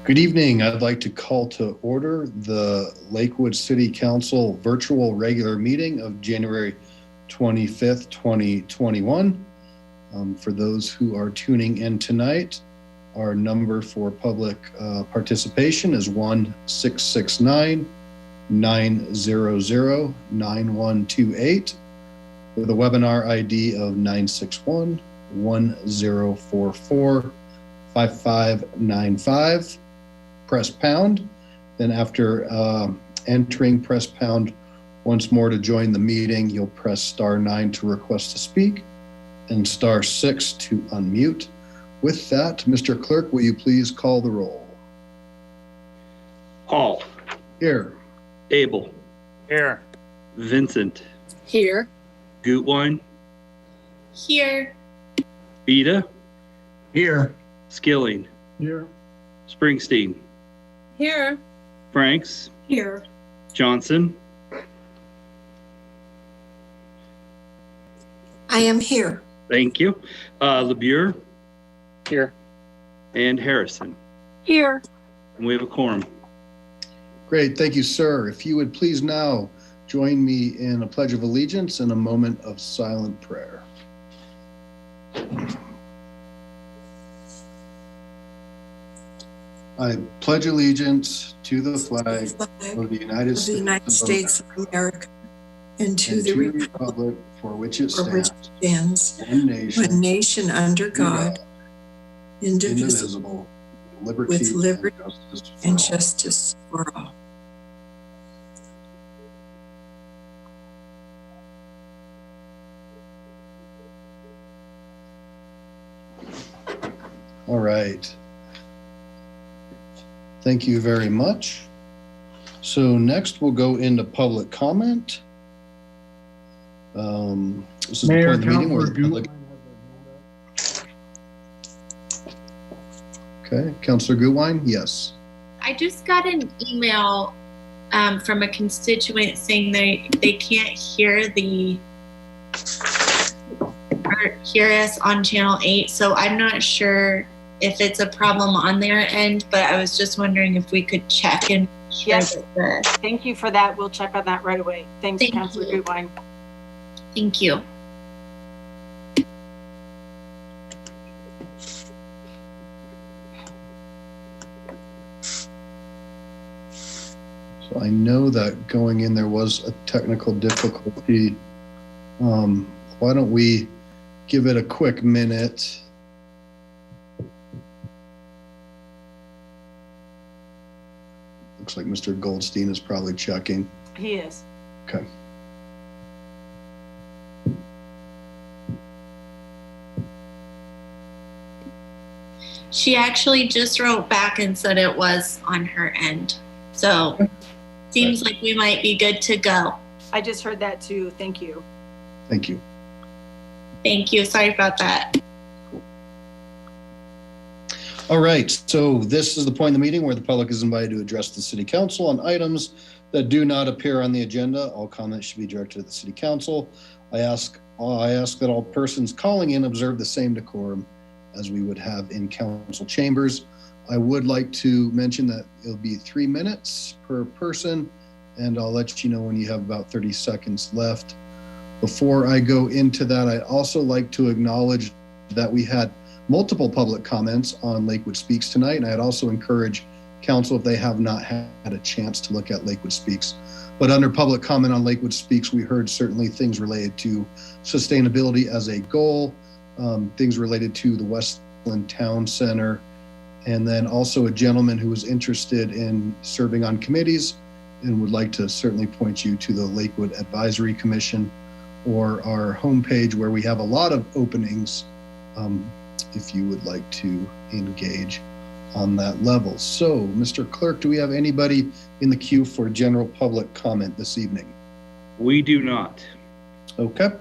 Good evening. I'd like to call to order the Lakewood City Council virtual regular meeting of January 25th, 2021. For those who are tuning in tonight, our number for public participation is 1-669-900-9128 with a webinar ID of 961-1044-5595. Press pound. Then after entering, press pound once more to join the meeting. You'll press *9 to request to speak and *6 to unmute. With that, Mr. Clerk, will you please call the roll? Hall. Here. Abel. Here. Vincent. Here. Gutwein. Here. Beta. Here. Skilling. Here. Springsteen. Here. Franks. Here. Johnson. I am here. Thank you. LeBure. Here. And Harrison. Here. And we have a quorum. Great. Thank you, sir. If you would please now join me in a pledge of allegiance and a moment of silent prayer. I pledge allegiance to the flag of the United States of America and to and the to the republic republic for which it for which stands, stands one nation, one nation under God, indivisible, indivisible, with liberty and and justice justice for all. All right. Thank you very much. So next we'll go into public comment. This is Mayor, the point of the meeting where the public... Okay, Councilor Gutwein, yes. I just got an email from a constituent saying they can't hear hear us on channel 8, so I'm not sure if it's a problem on their end, but I was just wondering if we could check and yes. Thank you for that. We'll check on that right away. Thanks, Councilor Gutwein. Thank you. So I know that going in there was a technical difficulty. Why don't we give it a quick minute? Looks like Mr. Goldstein is probably checking. He is. Okay. She actually just wrote back and said it was on her end. So seems like we might be good to go. I just heard that too. Thank you. Thank you. Thank you. Sorry about that. All right, so this is the point of the meeting where the public is invited to address the City Council on items that do not appear on the agenda. All comments should be directed at the City Council. I ask that all persons calling in observe the same decorum as we would have in council chambers. I would like to mention that it'll be 3 minutes per person, and I'll let you know when you have about 30 seconds left. Before I go into that, I'd also like to acknowledge that we had multiple public comments on Lakewood Speaks tonight, and I'd also encourage council, if they have not had a chance, to look at Lakewood Speaks. But under public comment on Lakewood Speaks, we heard certainly things related to sustainability as a goal, things related to the Westland Town Center, and then also a gentleman who was interested in serving on committees and would like to certainly point you to the Lakewood Advisory Commission or our homepage where we have a lot of openings if you would like to engage on that level. So, Mr. Clerk, do we have anybody in the queue for general public comment this evening? We do not. Okay.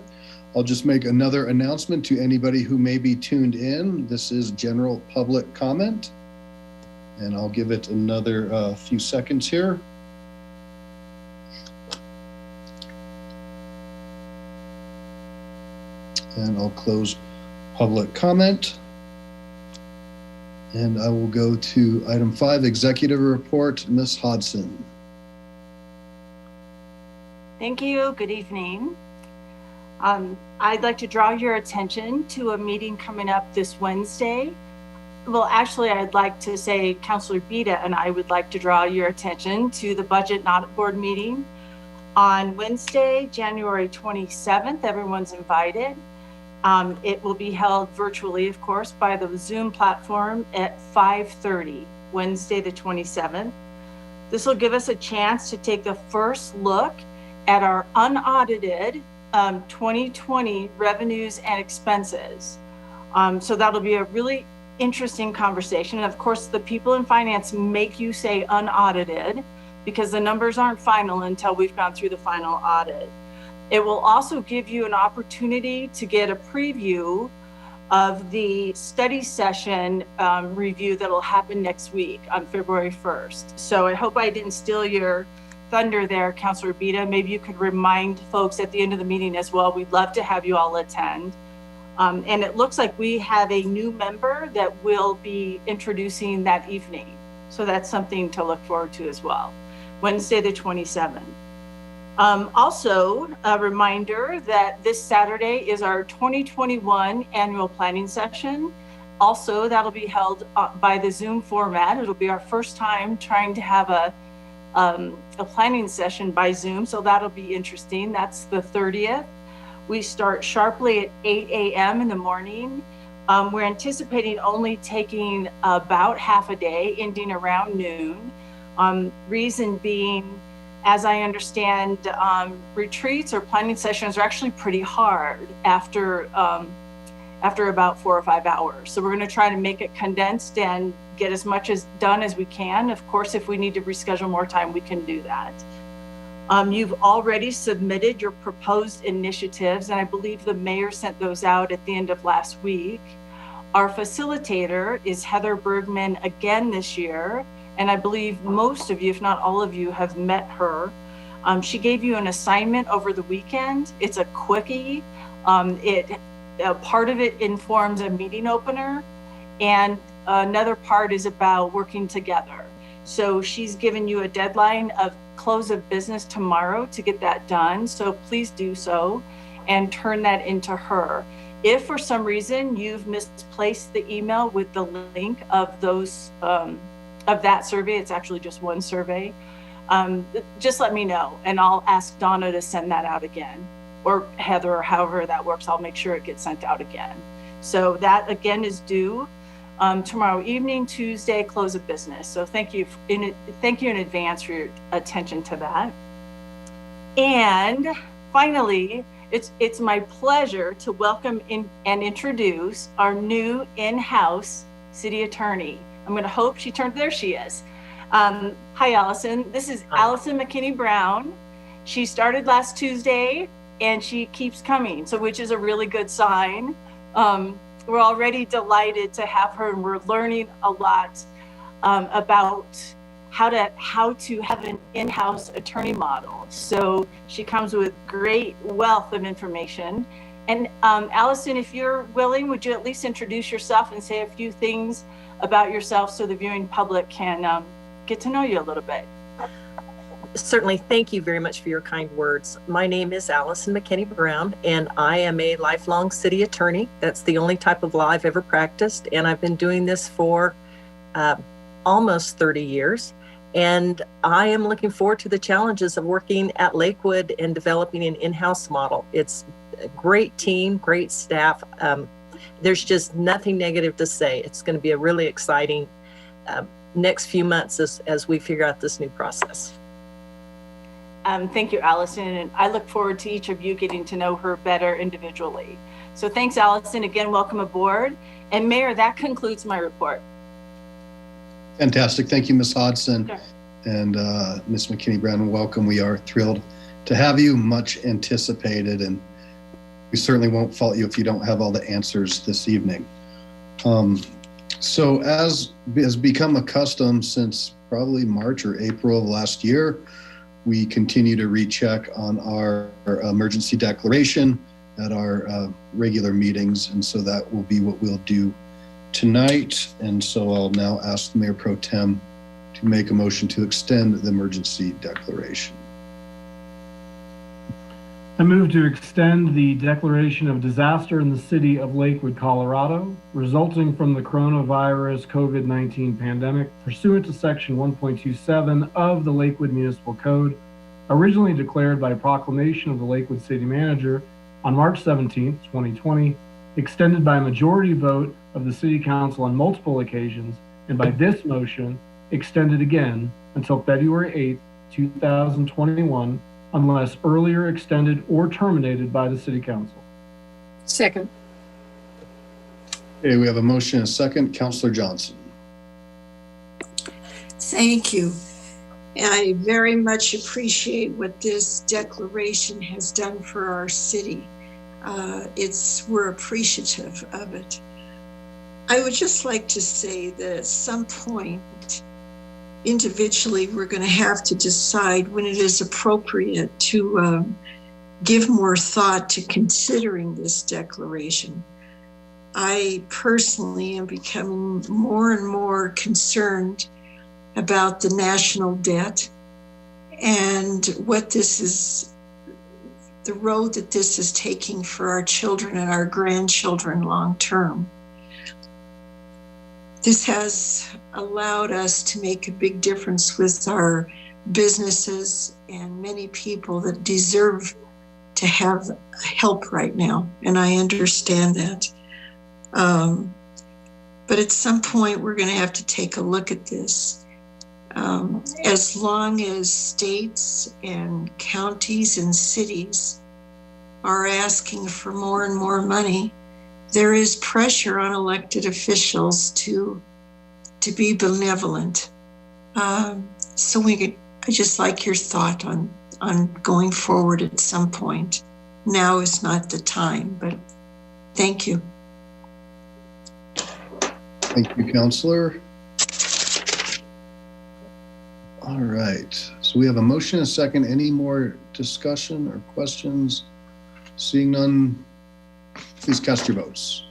I'll just make another announcement to anybody who may be tuned in. This is general public comment, and I'll give it another few seconds here. And I'll close public comment. And I will go to item 5, executive report, Ms. Hodson. Thank you. Good evening. I'd like to draw your attention to a meeting coming up this Wednesday. Well, actually, I'd like to say Councilor Beta and I would like to draw your attention to the Budget and Audit Board meeting on Wednesday, January 27th. Everyone's invited. It will be held virtually, of course, by the Zoom platform at 5:30, Wednesday the 27th. This will give us a chance to take the first look at our unaudited 2020 revenues and expenses. So that'll be a really interesting conversation. And of course, the people in finance make you say unaudited because the numbers aren't final until we've gone through the final audit. It will also give you an opportunity to get a preview of the study session review that'll happen next week on February 1st. So I hope I didn't steal your thunder there, Councilor Beta. Maybe you could remind folks at the end of the meeting as well. We'd love to have you all attend. And it looks like we have a new member that will be introducing that evening. So that's something to look forward to as well. Wednesday the 27th. Also, a reminder that this Saturday is our 2021 annual planning session. Also, that'll be held by the Zoom format. It'll be our first time trying to have a planning session by Zoom, so that'll be interesting. That's the 30th. We start sharply at 8 a.m. in the morning. We're anticipating only taking about half a day, ending around noon. Reason being, as I understand, retreats or planning sessions are actually pretty hard after about 4 or 5 hours. So we're going to try to make it condensed and get as much done as we can. Of course, if we need to reschedule more time, we can do that. You've already submitted your proposed initiatives, and I believe the mayor sent those out at the end of last week. Our facilitator is Heather Bergman again this year, and I believe most of you, if not all of you, have met her. She gave you an assignment over the weekend. It's a quickie. Part of it informs a meeting opener, and another part is about working together. So she's given you a deadline of close of business tomorrow to get that done. So please do so and turn that into her. If for some reason you've misplaced the email with the link of those of that survey, it's actually just one survey, just let me know and I'll ask Donna to send that out again, or Heather, or however that works. I'll make sure it gets sent out again. So that again is due tomorrow evening, Tuesday, close of business. So thank you in advance for your attention to that. And finally, it's my pleasure to welcome in and introduce our new in-house city attorney. I'm going to hope she turned, there she is. Hi, Allison. This is Allison McKinney Brown. She started last Tuesday and she keeps coming, so which is a really good sign. We're already delighted to have her, and we're learning a lot about how to have an in-house attorney model. So she comes with great wealth of information. And Allison, if you're willing, would you at least introduce yourself and say a few things about yourself so the viewing public can get to know you a little bit? Certainly. Thank you very much for your kind words. My name is Allison McKinney Brown, and I am a lifelong city attorney. That's the only type of law I've ever practiced. And I've been doing this for almost 30 years. And I am looking forward to the challenges of working at Lakewood and developing an in-house model. It's a great team, great staff. There's just nothing negative to say. It's going to be a really exciting next few months as we figure out this new process. Thank you, Allison. And I look forward to each of you getting to know her better individually. So thanks, Allison. Again, welcome aboard. And Mayor, that concludes my report. Fantastic. Thank you, Ms. Hodson. Sure. And Ms. McKinney Brown, welcome. We are thrilled to have you, much anticipated, and we certainly won't fault you if you don't have all the answers this evening. So as has become a custom since probably March or April of last year, we continue to recheck on our emergency declaration at our regular meetings. And so that will be what we'll do tonight. And so I'll now ask Mayor Pro Tem to make a motion to extend the emergency declaration. I move to extend the declaration of disaster in the city of Lakewood, Colorado, resulting from the coronavirus COVID-19 pandemic pursuant to section 1.27 of the Lakewood Municipal Code, originally declared by proclamation of the Lakewood City Manager on March 17, 2020, extended by a majority vote of the City Council on multiple occasions, and by this motion, extended again until February 8, 2021, unless earlier extended or terminated by the City Council. Second. Okay, we have a motion and a second. Councilor Johnson. Thank you. I very much appreciate what this declaration has done for our city. We're appreciative of it. I would just like to say that at some point, individually, we're going to have to decide when it is appropriate to give more thought to considering this declaration. I personally am becoming more and more concerned about the national debt and what this is, the road that this is taking for our children and our grandchildren long term. This has allowed us to make a big difference with our businesses and many people that deserve to have help right now, and I understand that. But at some point, we're going to have to take a look at this. As long as states and counties and cities are asking for more and more money, there is pressure on elected officials to be benevolent. So I just like your thought on going forward at some point. Now is not the time, but thank you. Thank you, Councilor. All right, so we have a motion and a second. Any more discussion or questions? Seeing none, please cast your votes.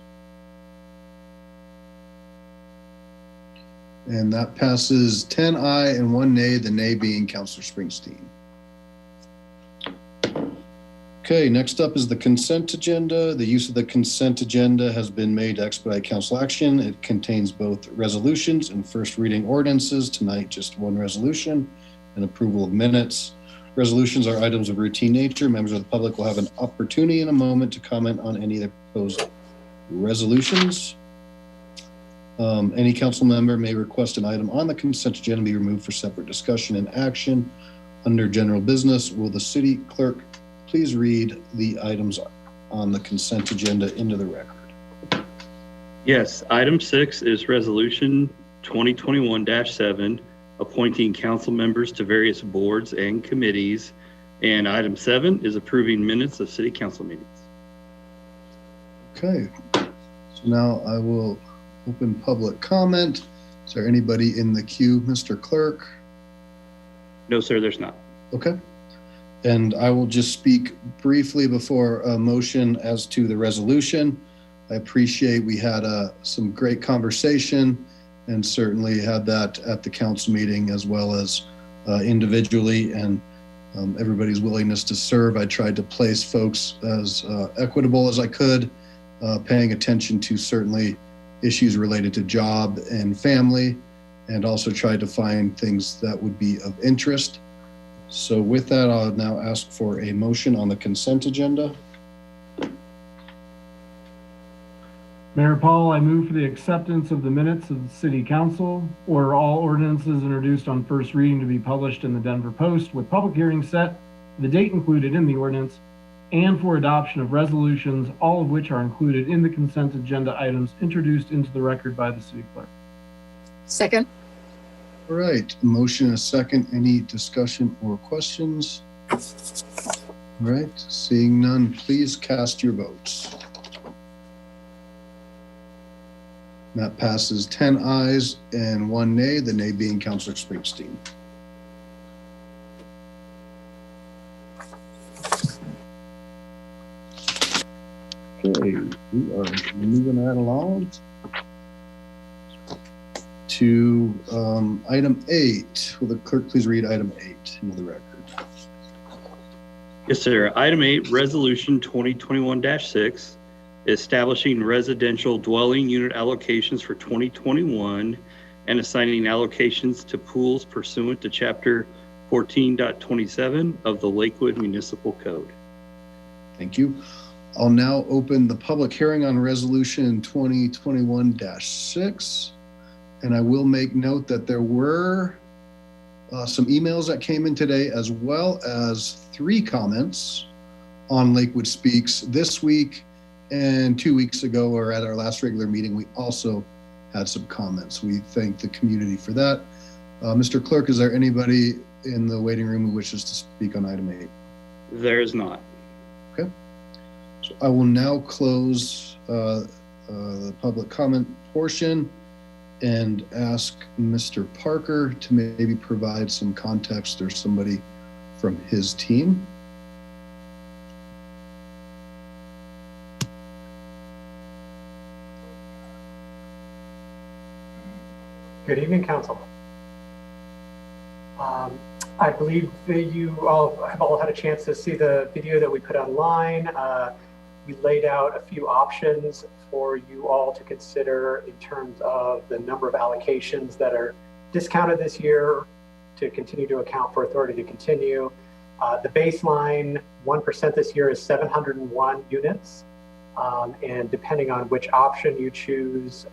And that passes 10 aye and 1 nay, the nay being Councilor Springsteen. Okay, next up is the consent agenda. The use of the consent agenda has been made to expedite council action. It contains both resolutions and first reading ordinances. Tonight, just one resolution and approval of minutes. Resolutions are items of routine nature. Members of the public will have an opportunity in a moment to comment on any of the proposed resolutions. Any council member may request an item on the consent agenda be removed for separate discussion and action. Under general business, will the city clerk please read the items on the consent agenda into the record? Yes, item 6 is resolution 2021-7, appointing council members to various boards and committees. And item 7 is approving minutes of city council meetings. Okay, so now I will open public comment. Is there anybody in the queue, Mr. Clerk? No, sir, there's not. Okay. And I will just speak briefly before a motion as to the resolution. I appreciate we had some great conversation and certainly had that at the council meeting as well as individually, and everybody's willingness to serve. I tried to place folks as equitable as I could, paying attention to certainly issues related to job and family, and also tried to find things that would be of interest. So with that, I'll now ask for a motion on the consent agenda. Mayor Paul, I move for the acceptance of the minutes of the City Council, order all ordinances introduced on first reading to be published in the Denver Post with public hearing set, the date included in the ordinance, and for adoption of resolutions, all of which are included in the consent agenda items introduced into the record by the city clerk. Second. All right, motion and a second. Any discussion or questions? All right, seeing none, please cast your votes. That passes 10 ayes and 1 nay, the nay being Councilor Springsteen. Okay, we are moving right along. to item 8. Will the clerk please read item 8 into the record? Yes, sir. Item 8, Resolution 2021-6, establishing residential dwelling unit allocations for 2021 and assigning allocations to pools pursuant to Chapter 14.27 of the Lakewood Municipal Code. Thank you. I'll now open the public hearing on Resolution 2021-6. And I will make note that there were some emails that came in today, as well as 3 comments on Lakewood Speaks this week. And 2 weeks ago, or at our last regular meeting, we also had some comments. We thank the community for that. Mr. Clerk, is there anybody in the waiting room who wishes to speak on item 8? There is not. Okay. So I will now close the public comment portion and ask Mr. Parker to maybe provide some context or somebody from his team. Good evening, Council. I believe that you all have had a chance to see the video that we put online. We laid out a few options for you all to consider in terms of the number of allocations that are discounted this year to continue to account for authority to continue. The baseline 1% this year is 701 units. And depending on which option you choose,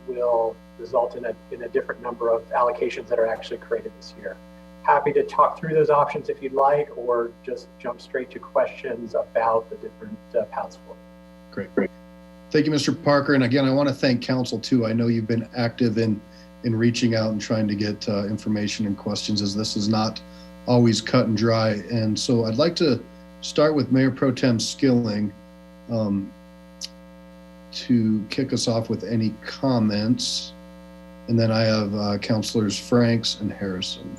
will result in a different number of allocations that are actually created this year. Happy to talk through those options if you'd like, or just jump straight to questions about the different paths forward. Great. Thank you, Mr. Parker. And again, I want to thank council too. I know you've been active in reaching out and trying to get information and questions, as this is not always cut and dry. And so I'd like to start with Mayor Pro Tem Skilling to kick us off with any comments. And then I have Councilors Franks and Harrison.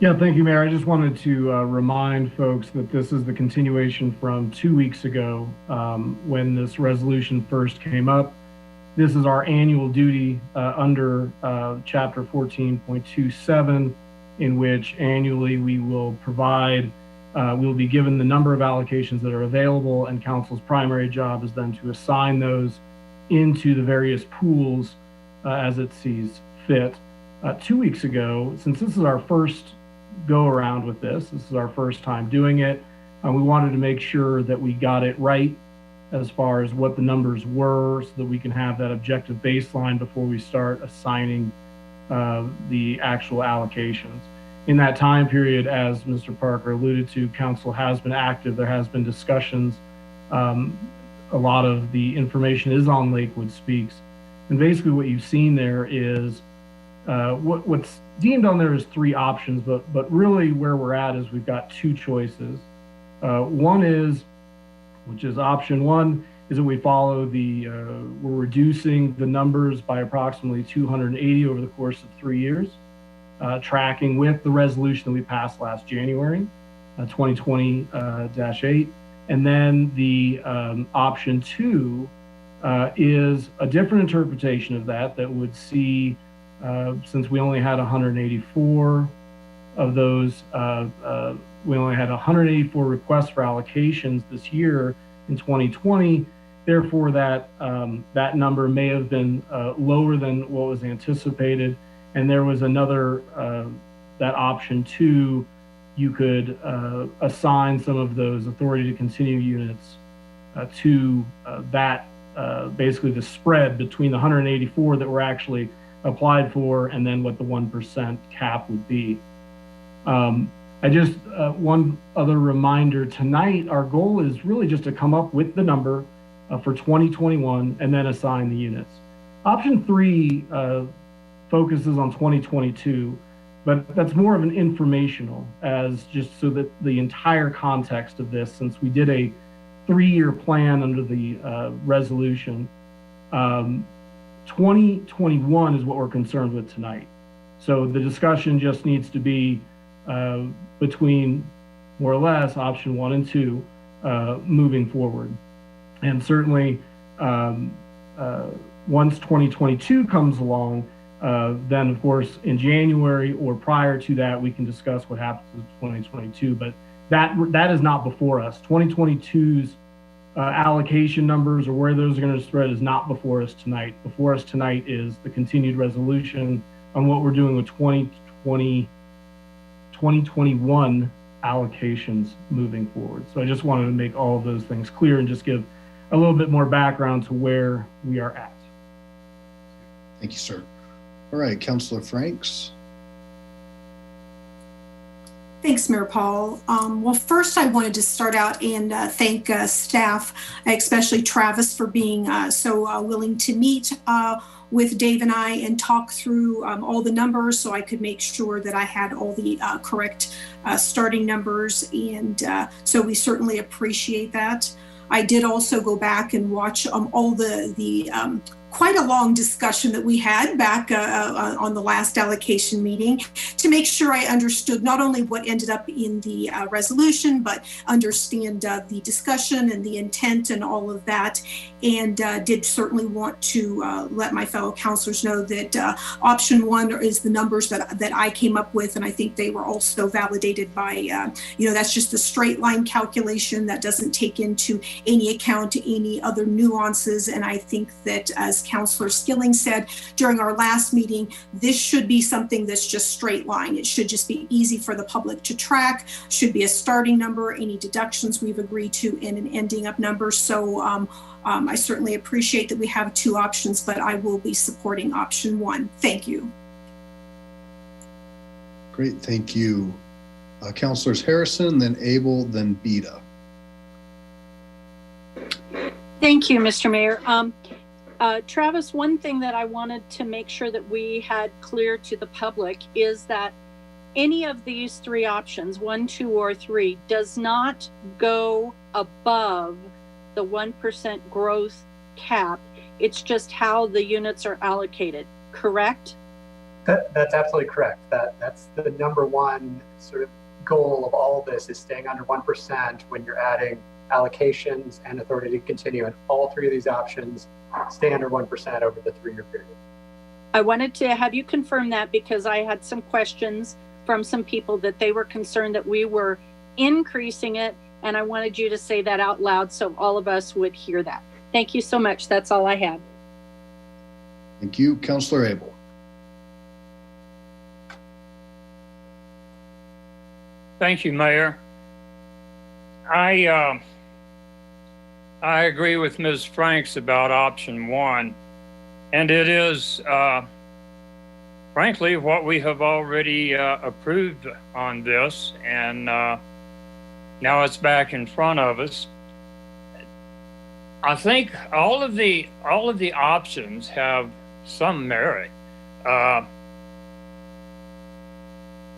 Yeah, thank you, Mayor. I just wanted to remind folks that this is the continuation from 2 weeks ago when this resolution first came up. This is our annual duty under Chapter 14.27, in which annually we will provide, we'll be given the number of allocations that are available, and council's primary job is then to assign those into the various pools as it sees fit. 2 weeks ago, since this is our first go around with this is our first time doing it, we wanted to make sure that we got it right as far as what the numbers were, so that we can have that objective baseline before we start assigning the actual allocations. In that time period, as Mr. Parker alluded to, council has been active. There has been discussions. A lot of the information is on Lakewood Speaks. And basically what you've seen there is what's deemed on there is 3 options, but really where we're at is we've got 2 choices. One is, which is option 1, is that we follow we're reducing the numbers by approximately 280 over the course of 3 years, tracking with the resolution that we passed last January, 2020-8. And then the option 2 is a different interpretation of that would see, since we only had 184 of those, we only had 184 requests for allocations this year in 2020. Therefore, that number may have been lower than what was anticipated. And there was another, that option 2, you could assign some of those authority to continue units to that, basically the spread between the 184 that were actually applied for and then what the 1% cap would be. I just, one other reminder, tonight our goal is really just to come up with the number for 2021 and then assign the units. Option 3 focuses on 2022, but that's more of an informational, as just so that the entire context of this, since we did a 3-year plan under the resolution, 2021 is what we're concerned with tonight. So the discussion just needs to be between more or less option 1 and 2 moving forward. And certainly Once 2022 comes along, then of course in January or prior to that, we can discuss what happens in 2022. But that is not before us. 2022's allocation numbers or where those are going to spread is not before us tonight. Before us tonight is the continued resolution on what we're doing with 2021 allocations moving forward. So I just wanted to make all of those things clear and just give a little bit more background to where we are at. Thank you, sir. All right, Councilor Franks. Thanks, Mayor Paul. Well, first I wanted to start out and thank staff, especially Travis, for being so willing to meet with Dave and I and talk through all the numbers so I could make sure that I had all the correct starting numbers. And so we certainly appreciate that. I did also go back and watch all the quite a long discussion that we had back on the last allocation meeting to make sure I understood not only what ended up in the resolution, but understand the discussion and the intent and all of that. And did certainly want to let my fellow councilors know that option one is the numbers that I came up with. And I think they were also validated by, that's just a straight line calculation that doesn't take into any account any other nuances. And I think that, as Councilor Skilling said during our last meeting, this should be something that's just straight line. It should just be easy for the public to track, should be a starting number, any deductions we've agreed to, and an ending up number. So I certainly appreciate that we have two options, but I will be supporting option one. Thank you. Great, thank you. Councilors Harrison, then Abel, then Beta. Thank you, Mr. Mayor. Travis, one thing that I wanted to make sure that we had clear to the public is that any of these three options, 1, 2, or 3, does not go above the 1% growth cap. It's just how the units are allocated, correct? That's absolutely correct. That's the number one sort of goal of all of this, is staying under 1% when you're adding allocations and authority to continue. And all three of these options stay under 1% over the 3-year period. I wanted to have you confirm that because I had some questions from some people that they were concerned that we were increasing it. And I wanted you to say that out loud so all of us would hear that. Thank you so much. That's all I had. Thank you. Councilor Abel. Thank you, Mayor. I agree with Ms. Franks about option one, and it is, frankly, what we have already approved on this, and now it's back in front of us. I think all of the options have some merit.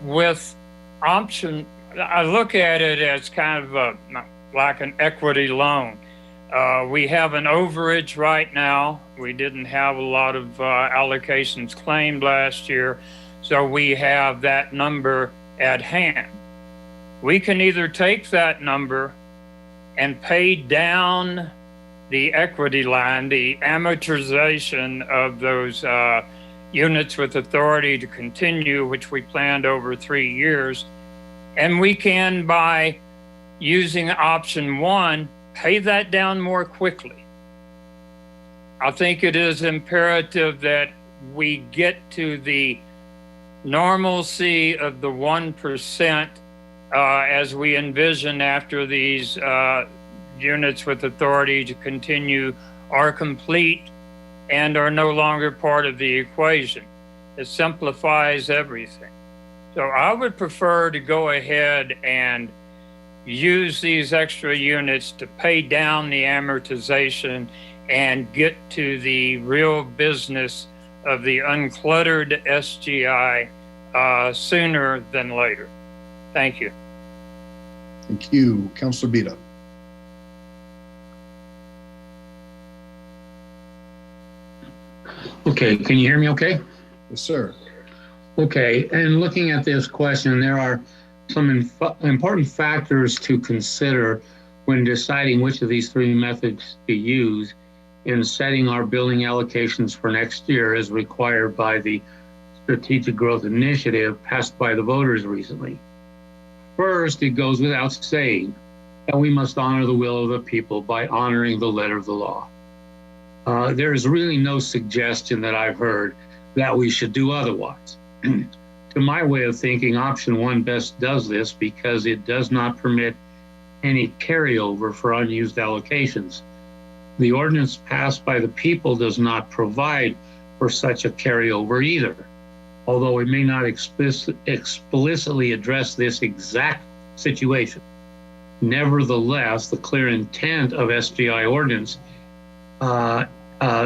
With option, I look at it as kind of like an equity loan. We have an overage right now. We didn't have a lot of allocations claimed last year, so we have that number at hand. We can either take that number and pay down the equity line, the amortization of those units with authority to continue, which we planned over 3 years. And we can, by using option one, pay that down more quickly. I think it is imperative that we get to the normalcy of the 1% as we envision after these units with authority to continue are complete and are no longer part of the equation. It simplifies everything. So I would prefer to go ahead and use these extra units to pay down the amortization and get to the real business of the uncluttered SGI sooner than later. Thank you. Thank you. Councilor Beta. Okay, can you hear me okay? Yes, sir. Okay, and looking at this question, there are some important factors to consider when deciding which of these three methods to use. in setting our building allocations for next year as required by the Strategic Growth Initiative passed by the voters recently. First, it goes without saying that we must honor the will of the people by honoring the letter of the law. There is really no suggestion that I've heard that we should do otherwise. To my way of thinking, option one best does this because it does not permit any carryover for unused allocations. The ordinance passed by the people does not provide for such a carryover either. Although it may not explicitly address this exact situation. Nevertheless, the clear intent of SGI ordinance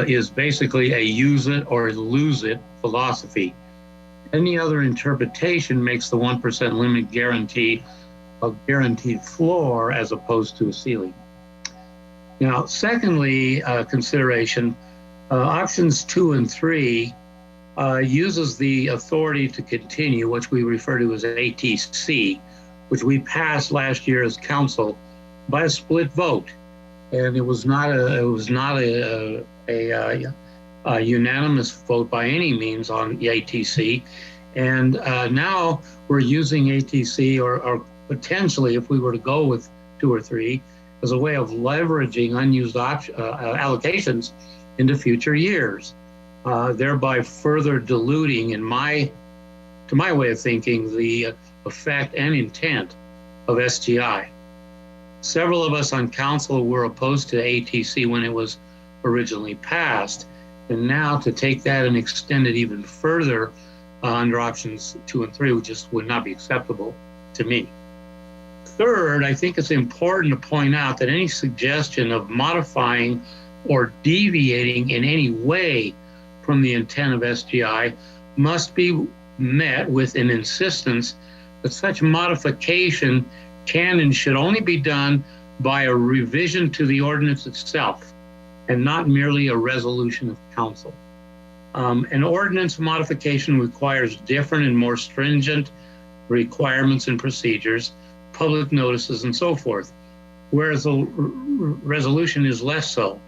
is basically a use it or lose it philosophy. Any other interpretation makes the 1% limit guarantee a guaranteed floor as opposed to a ceiling. Now, secondly, consideration, options 2 and 3 uses the authority to continue, which we refer to as ATC, which we passed last year as council by a split vote, and it was not a unanimous vote by any means on the ATC, and now we're using ATC or potentially, if we were to go with 2 or 3, as a way of leveraging unused allocations into future years. Thereby further diluting, to my way of thinking, the effect and intent of SGI. Several of us on council were opposed to ATC when it was originally passed, and now to take that and extend it even further under options 2 and 3 would not be acceptable to me. Third, I think it's important to point out that any suggestion of modifying or deviating in any way from the intent of SGI must be met with an insistence that such modification can and should only be done by a revision to the ordinance itself and not merely a resolution of council. An ordinance modification requires different and more stringent requirements and procedures, public notices and so forth, whereas a resolution is less so.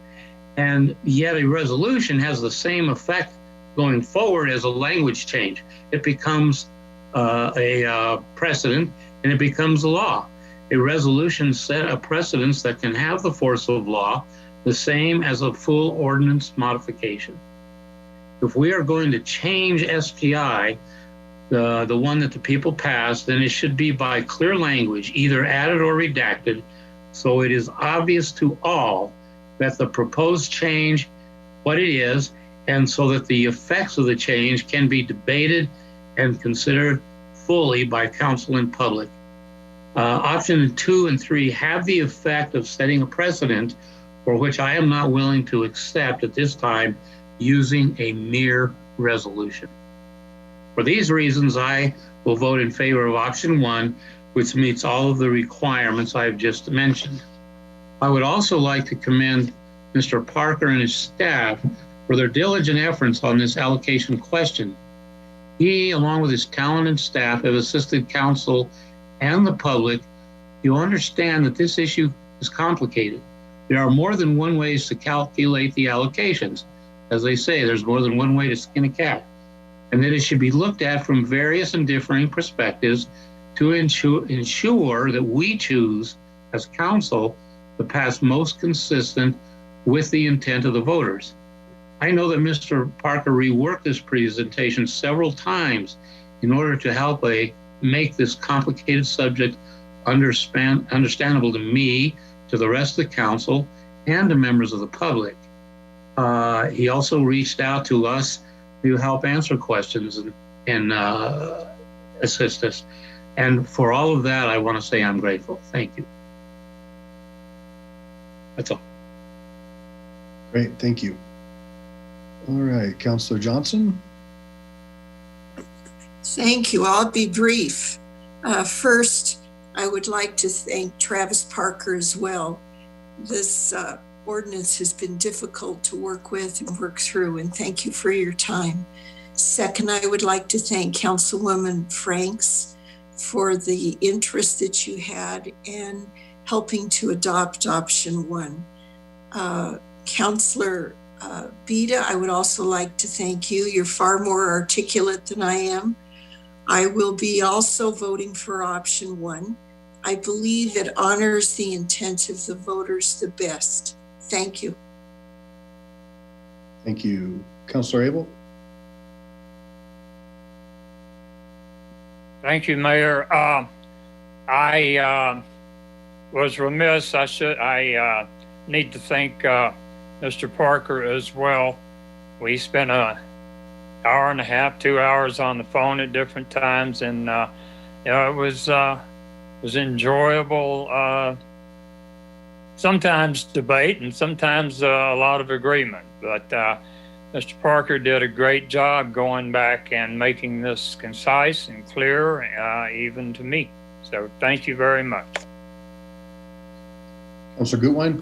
And yet a resolution has the same effect going forward as a language change. It becomes a precedent and it becomes a law. A resolution set a precedence that can have the force of law, the same as a full ordinance modification. If we are going to change SGI, the one that the people passed, then it should be by clear language, either added or redacted, so it is obvious to all that the proposed change, what it is, and so that the effects of the change can be debated and considered fully by council and public. Option 2 and 3 have the effect of setting a precedent for which I am not willing to accept at this time using a mere resolution. For these reasons, I will vote in favor of option 1, which meets all of the requirements I've just mentioned. I would also like to commend Mr. Parker and his staff for their diligent efforts on this allocation question. He, along with his talented staff, have assisted council and the public to understand that this issue is complicated. There are more than one ways to calculate the allocations. As they say, there's more than one way to skin a cat, and that it should be looked at from various and differing perspectives to ensure that we choose as council the path most consistent with the intent of the voters. I know that Mr. Parker reworked this presentation several times in order to help make this complicated subject understandable to me, to the rest of the council, and to members of the public. He also reached out to us to help answer questions and assist us. And for all of that, I want to say I'm grateful. Thank you. That's all. Great, thank you. All right, Councillor Johnson. Thank you. I'll be brief. First, I would like to thank Travis Parker as well. This ordinance has been difficult to work with and work through, and thank you for your time. Second, I would like to thank Councilwoman Franks for the interest that you had in helping to adopt option 1. Counselor Bida, I would also like to thank you. You're far more articulate than I am. I will be also voting for option 1. I believe it honors the intent of the voters the best. Thank you. Thank you. Councilor Abel? Thank you, Mayor. I was remiss. I need to thank Mr. Parker as well. We spent an hour and a half, 2 hours on the phone at different times, and it was enjoyable. Sometimes debate and sometimes a lot of agreement, but Mr. Parker did a great job going back and making this concise and clear, even to me. So thank you very much. Councilor Gutwein?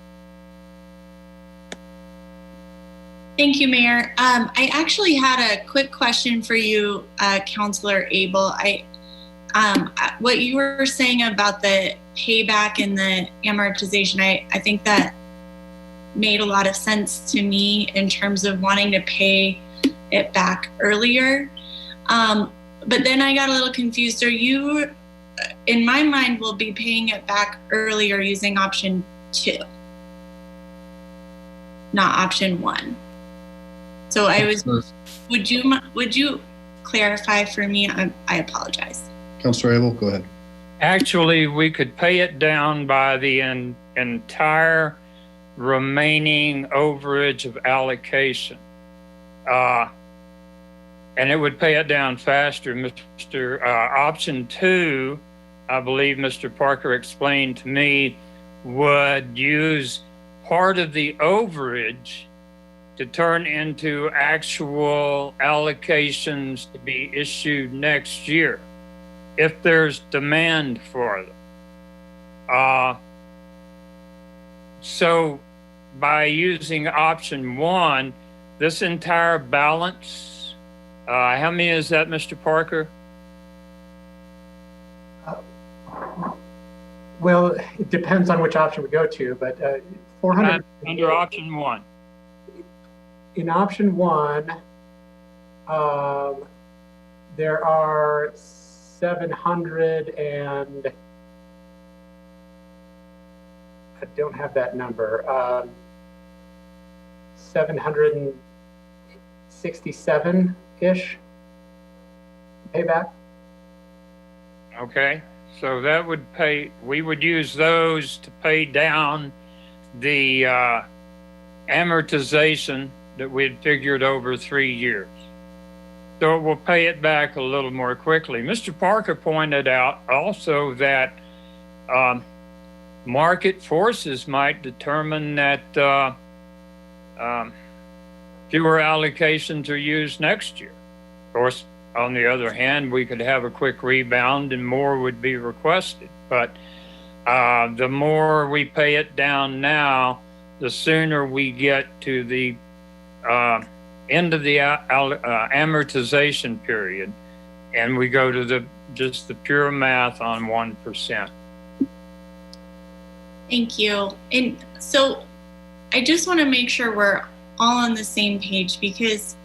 Thank you, Mayor. I actually had a quick question for you, Councilor Abel. What you were saying about the payback and the amortization, I think that made a lot of sense to me in terms of wanting to pay it back earlier. But then I got a little confused. Are you, in my mind, will be paying it back earlier using option 2, not option 1? So I was, would you clarify for me? I apologize. Councilor Abel, go ahead. Actually, we could pay it down by the entire remaining overage of allocation. And it would pay it down faster. Option 2, I believe Mr. Parker explained to me, would use part of the overage to turn into actual allocations to be issued next year, if there's demand for them. So by using option 1, this entire balance, how many is that, Mr. Parker? Well, it depends on which option we go to, but 400 under option 1. In option 1, there are 700 and I don't have that number. 767-ish payback. Okay, so that would we would use those to pay down the amortization that we had figured over 3 years. So it will pay it back a little more quickly. Mr. Parker pointed out also that market forces might determine that fewer allocations are used next year. Of course, on the other hand, we could have a quick rebound and more would be requested. But the more we pay it down now, the sooner we get to the end of the amortization period, and we go to just the pure math on 1%. Thank you. And so I just want to make sure we're all on the same page, because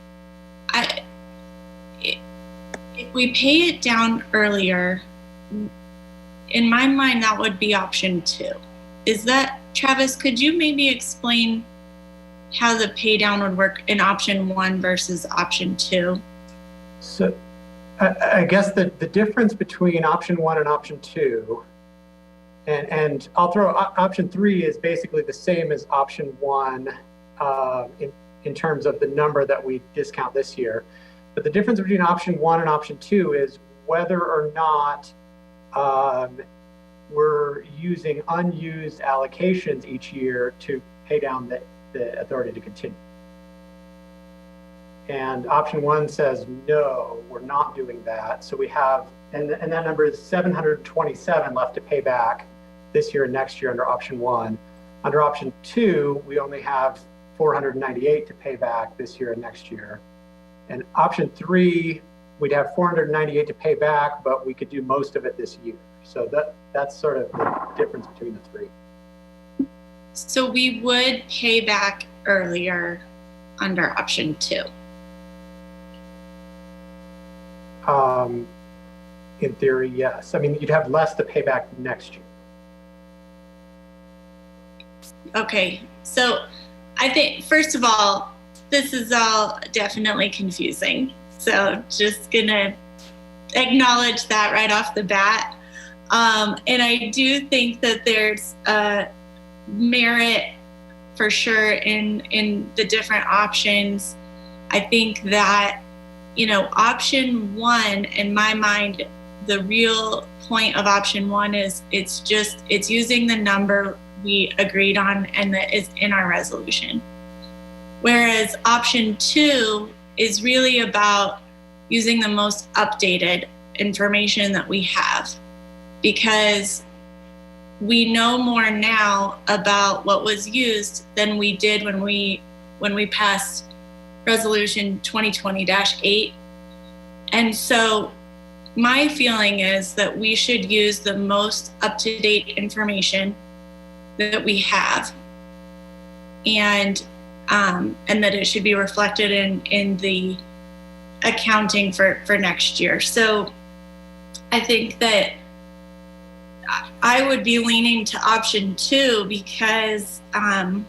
if we pay it down earlier, in my mind, that would be option 2. Is that, Travis, could you maybe explain how the pay down would work in option 1 versus option 2? So I guess the difference between option 1 and option 2, and I'll throw option 3 is basically the same as option 1 in terms of the number that we discount this year. But the difference between option 1 and option 2 is whether or not we're using unused allocations each year to pay down the authority to continue. And option 1 says, no, we're not doing that. So we have, and that number is 727 left to pay back this year and next year under option 1. Under option 2, we only have 498 to pay back this year and next year. And option 3, we'd have 498 to pay back, but we could do most of it this year. So that's sort of the difference between the 3. So we would pay back earlier under option 2. In theory, yes. I mean, you'd have less to pay back next year. Okay, so I think, first of all, this is all definitely confusing. So just gonna acknowledge that right off the bat. And I do think that there's merit for sure in the different options. I think that, you know, option 1, in my mind, the real point of option 1 is it's using the number we agreed on and that is in our resolution. Whereas option 2 is really about using the most updated information that we have, because we know more now about what was used than we did when we passed resolution 2020-8. And so my feeling is that we should use the most up-to-date information that we have, and that it should be reflected in the accounting for next year. So I think that I would be leaning to option 2, because I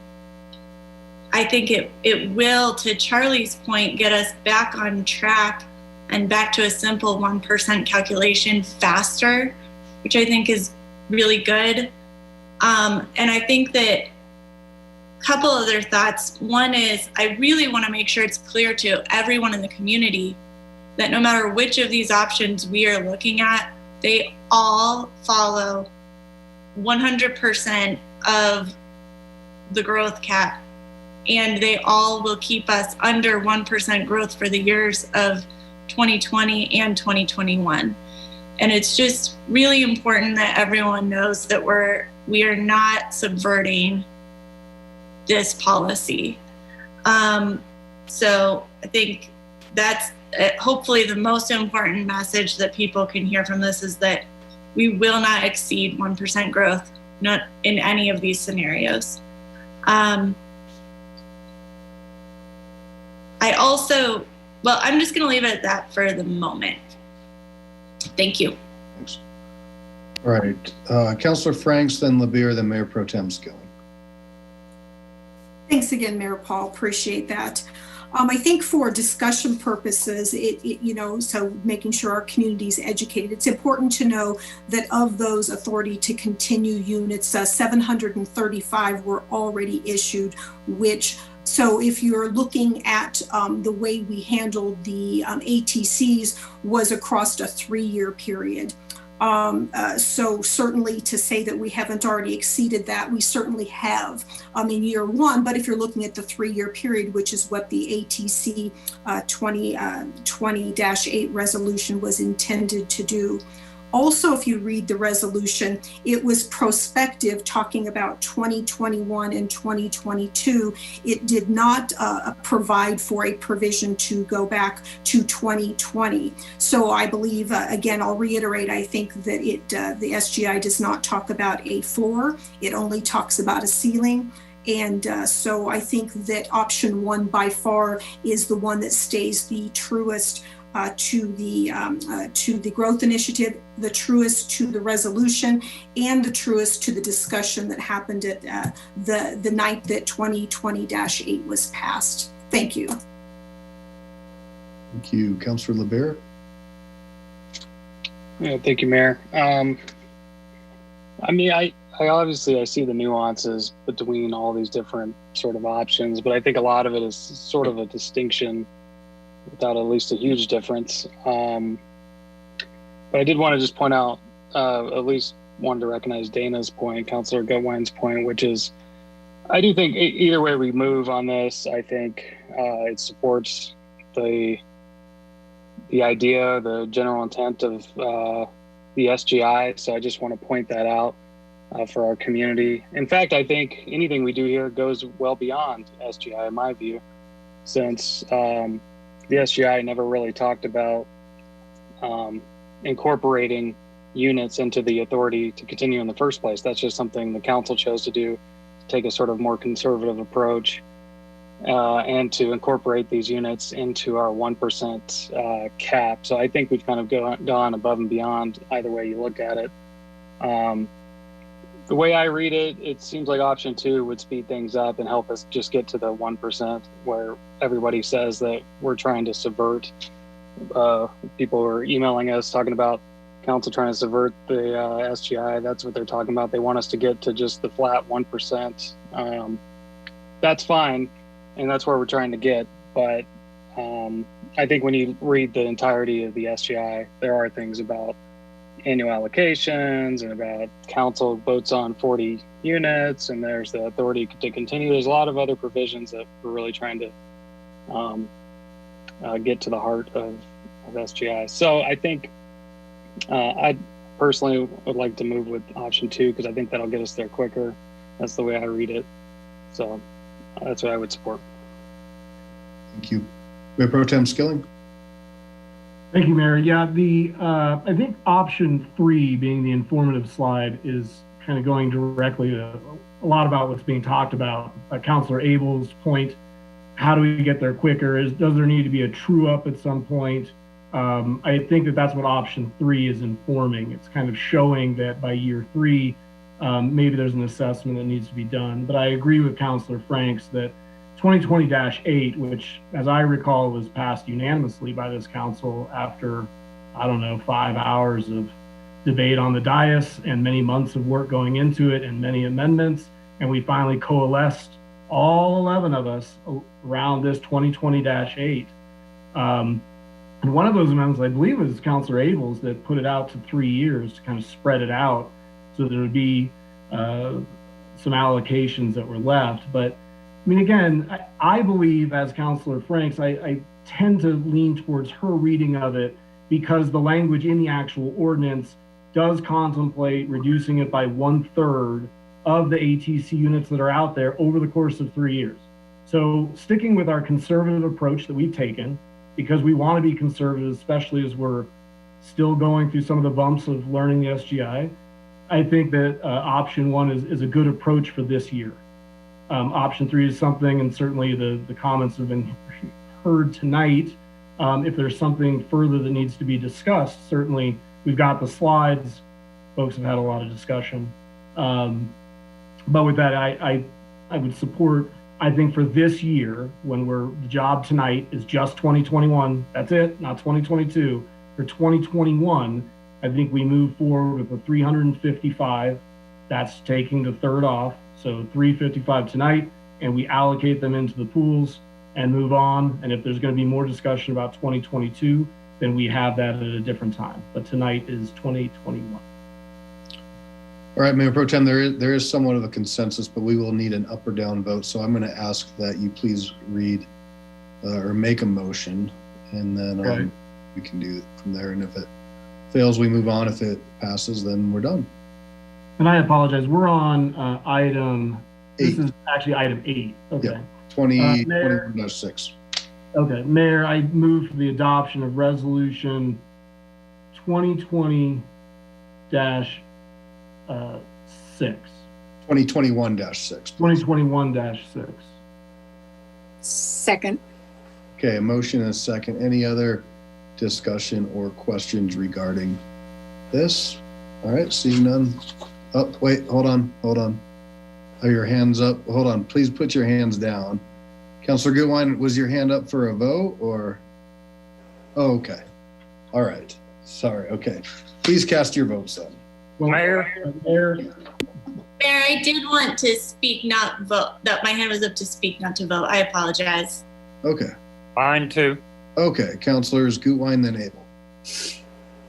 think it will, to Charlie's point, get us back on track and back to a simple 1% calculation faster, which I think is really good. And I think that a couple other thoughts. One is, I really want to make sure it's clear to everyone in the community that no matter which of these options we are looking at, they all follow 100% of the growth cap, and they all will keep us under 1% growth for the years of 2020 and 2021. And it's just really important that everyone knows that we are not subverting this policy. So I think that's hopefully the most important message that people can hear from this, is that we will not exceed 1% growth, not in any of these scenarios. I'm just going to leave it at that for the moment. Thank you. Thanks. All right, Councillor Franks, then LeBeer, then Mayor Pro Tem Skilling. Thanks again, Mayor Paul. Appreciate that. I think for discussion purposes, so making sure our community is educated, it's important to know that of those authority to continue units, 735 were already issued, so if you're looking at the way we handled the ATCs was across a 3-year period. So certainly to say that we haven't already exceeded that, we certainly have in year 1, but if you're looking at the 3-year period, which is what the ATC 2020-8 resolution was intended to do. Also, if you read the resolution, it was prospective, talking about 2021 and 2022. It did not provide for a provision to go back to 2020. So I believe, again, I'll reiterate, I think that the SGI does not talk about a floor. It only talks about a ceiling. And so I think that option 1 by far is the one that stays the truest to the growth initiative, the truest to the resolution, and the truest to the discussion that happened at the night that 2020-8 was passed. Thank you. Thank you. Councillor LeBeer. Yeah, thank you, Mayor. I mean, I obviously see the nuances between all these different sort of options, but I think a lot of it is sort of a distinction without at least a huge difference. But I did want to just point out, at least wanted to recognize Dana's point, Councillor Gutwine's point, which is, I do think either way we move on this, I think it supports the idea, the general intent of the SGI. So I just want to point that out for our community. In fact, I think anything we do here goes well beyond SGI, in my view, since the SGI never really talked about incorporating units into the authority to continue in the first place. That's just something the council chose to do, to take a sort of more conservative approach. and to incorporate these units into our 1% cap. So I think we've kind of gone above and beyond either way you look at it. The way I read it, it seems like option 2 would speed things up and help us just get to the 1%, where everybody says that we're trying to subvert. People are emailing us talking about council trying to subvert the SGI. That's what they're talking about. They want us to get to just the flat 1%. That's fine, and that's where we're trying to get. But I think when you read the entirety of the SGI, there are things about annual allocations and about council votes on 40 units, and there's the authority to continue. There's a lot of other provisions that we're really trying to get to the heart of SGI. So I think I personally would like to move with option 2 because I think that'll get us there quicker. That's the way I read it. So that's what I would support. Thank you. Mayor Pro Tem Skilling. Thank you, Mayor. Yeah, I think option 3, being the informative slide, is kind of going directly to a lot about what's being talked about. Councilor Abel's point, how do we get there quicker? Does there need to be a true up at some point? I think that's what option 3 is informing. It's kind of showing that by year 3, maybe there's an assessment that needs to be done. But I agree with Councilor Franks that 2020-8, which, as I recall, was passed unanimously by this council after, 5 hours of debate on the dais and many months of work going into it and many amendments. And we finally coalesced, all 11 of us, around this 2020-8. And one of those amendments, I believe, was Councilor Abel's, that put it out to 3 years to kind of spread it out so there would be some allocations that were left. But I mean, again, I believe, as Councilor Franks, I tend to lean towards her reading of it because the language in the actual ordinance does contemplate reducing it by 1/3 of the ATC units that are out there over the course of 3 years. So sticking with our conservative approach that we've taken, because we want to be conservative, especially as we're still going through some of the bumps of learning the SGI, I think that option 1 is a good approach for this year. Option 3 is something, and certainly the comments have been heard tonight. If there's something further that needs to be discussed, certainly we've got the slides. Folks have had a lot of discussion. But with that, I would support, I think for this year, when the job tonight is just 2021, that's it, not 2022. For 2021, I think we move forward with the 355. That's taking the 3rd off. So 355 tonight, and we allocate them into the pools and move on. And if there's going to be more discussion about 2022, then we have that at a different time. But tonight is 2021. All right, Mayor Pro Tem, there is somewhat of a consensus, but we will need an up or down vote. So I'm going to ask that you please read or make a motion, and then we can do it from there. And if it fails, we move on. If it passes, then we're done. And I apologize. We're on item 8. This is actually item 8. Okay. Yeah, 21-6. Okay, Mayor, I move for the adoption of resolution 2020-6. 2021-6. 2021-6. Second. Okay, a motion and a second. Any other discussion or questions regarding this? All right, seeing none. Oh, wait, hold on. Are your hands up? Hold on, please put your hands down. Councilor Gutwein, was your hand up for a vote or? Oh, okay. All right. Sorry. Okay. Please cast your votes then. Mayor, I did want to speak, not vote. That my hand was up to speak, not to vote. I apologize. Okay. mine too. Okay. Councilors Gutwein, then Abel.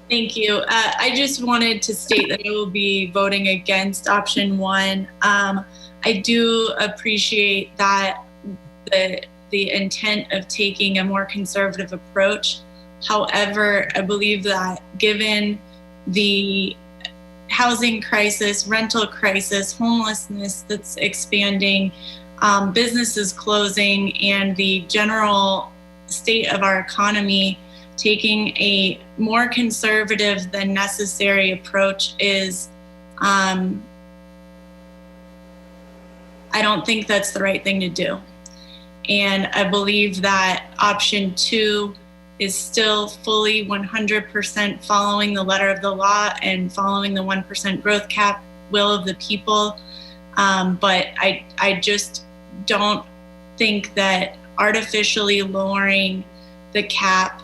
Thank you. I just wanted to state that I will be voting against option 1. I do appreciate that the intent of taking a more conservative approach. However, I believe that given the housing crisis, rental crisis, homelessness that's expanding, businesses closing, and the general state of our economy, taking a more conservative than necessary approach is, I don't think that's the right thing to do. And I believe that option 2 is still fully 100% following the letter of the law and following the 1% growth cap will of the people. But I just don't think that artificially lowering the cap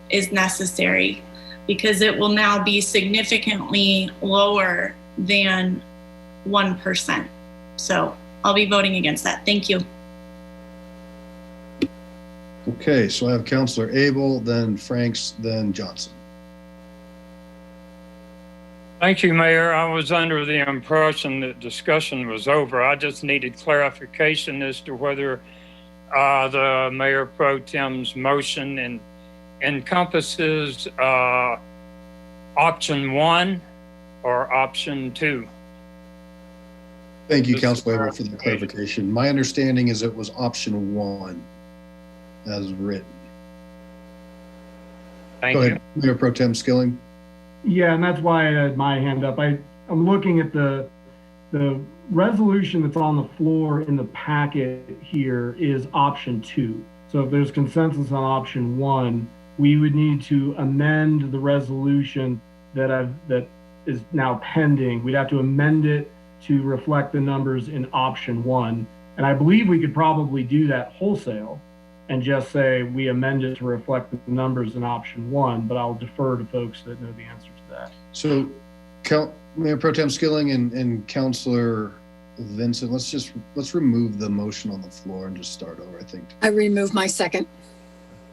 is necessary, because it will now be significantly lower than 1%. So I'll be voting against that. Thank you. Okay, so I have Councilor Abel, then Franks, then Johnson. Thank you, Mayor. I was under the impression that discussion was over. I just needed clarification as to whether the Mayor Pro Tem's motion encompasses option 1 or option 2. Thank you, Councilor Abel, for the clarification. My understanding is it was option 1 as written. Thank Go you. ahead, Mayor Pro Tem Skilling. Yeah, and that's why I had my hand up. I'm looking at the resolution that's on the floor in the packet here is option 2. So if there's consensus on option 1, we would need to amend the resolution that is now pending. We'd have to amend it to reflect the numbers in option 1. And I believe we could probably do that wholesale and just say we amend it to reflect the numbers in option 1, but I'll defer to folks that know the answer to that. So Mayor Pro Tem Skilling and Councilor Vincent, let's remove the motion on the floor and just start over, I think. I remove my second.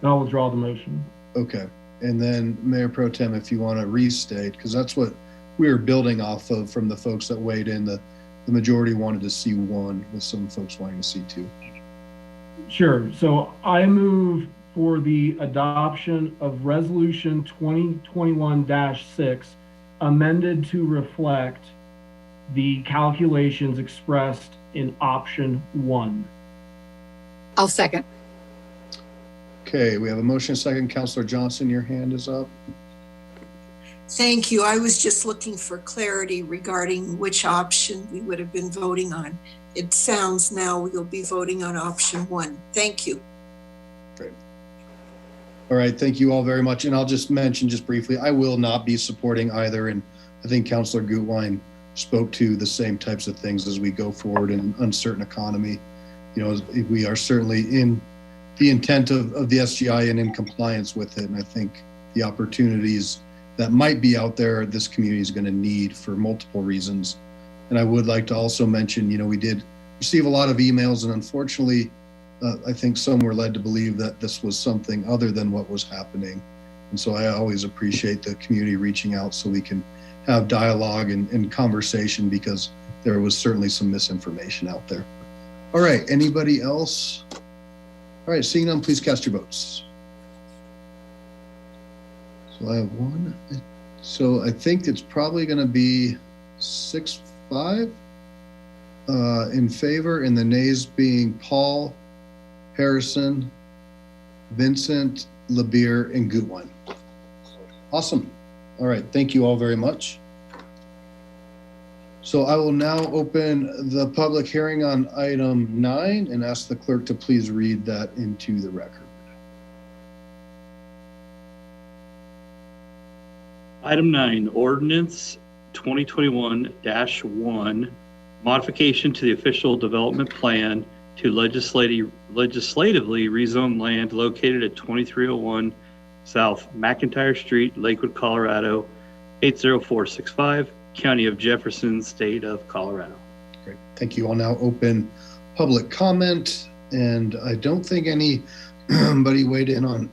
I'll withdraw the motion. Okay. And then Mayor Pro Tem, if you want to restate, because that's what we were building off of from the folks that weighed in. The majority wanted to see 1, with some folks wanting to see 2. Sure. So I move for the adoption of Resolution 2021-6, amended to reflect the calculations expressed in option 1. I'll second. Okay, we have a motion, second. Councilor Johnson, your hand is up. Thank you. I was just looking for clarity regarding which option we would have been voting on. It sounds now we'll be voting on option 1. Thank you. Great. All right, thank you all very much. And I'll just mention just briefly, I will not be supporting either. And I think Councilor Gutwein spoke to the same types of things as we go forward in an uncertain economy. You know, we are certainly in the intent of the SGI and in compliance with it. And I think the opportunities that might be out there, this community is going to need for multiple reasons. And I would like to also mention, you know, we did receive a lot of emails, and unfortunately, I think some were led to believe that this was something other than what was happening. And so I always appreciate the community reaching out so we can have dialogue and conversation, because there was certainly some misinformation out there. All right, anybody else? All right, seeing none, please cast your votes. So I have 1. So I think it's probably going to be 6-5 in favor, and the nays being Paul, Harrison, Vincent, LeBeer, and Gutwein. Awesome. All right, thank you all very much. So I will now open the public hearing on item 9 and ask the clerk to please read that into the record. Item 9, ordinance 2021-1, modification to the official development plan to legislatively rezone land located at 2301 South McIntyre Street, Lakewood, Colorado, 80465, County of Jefferson, State of Colorado. Great, thank you. I'll now open public comment, and I don't think anybody weighed in on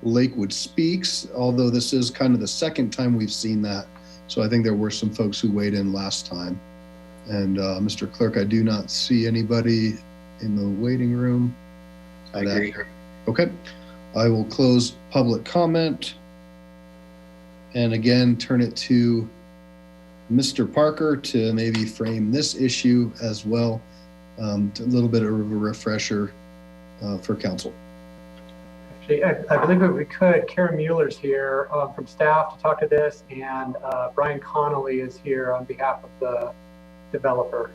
Lakewood Speaks, although this is kind of the second time we've seen that. So I think there were some folks who weighed in last time. And Mr. Clerk, I do not see anybody in the waiting room. I agree. Okay, I will close public comment. And again, turn it to Mr. Parker to maybe frame this issue as well. A little bit of a refresher for council. Actually, I believe that we could. Karen Mueller's here from staff to talk to this, and Brian Connolly is here on behalf of the developer.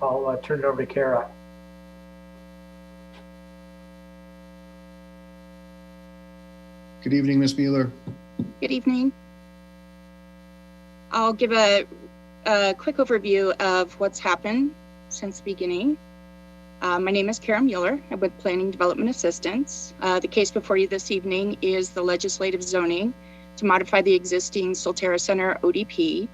I'll turn it over to Kara. Good evening, Ms. Mueller. Good evening. I'll give a quick overview of what's happened since the beginning. My name is Kara Mueller. I'm with Planning Development Assistance. The case before you this evening is the legislative zoning to modify the existing Soleterra Center ODP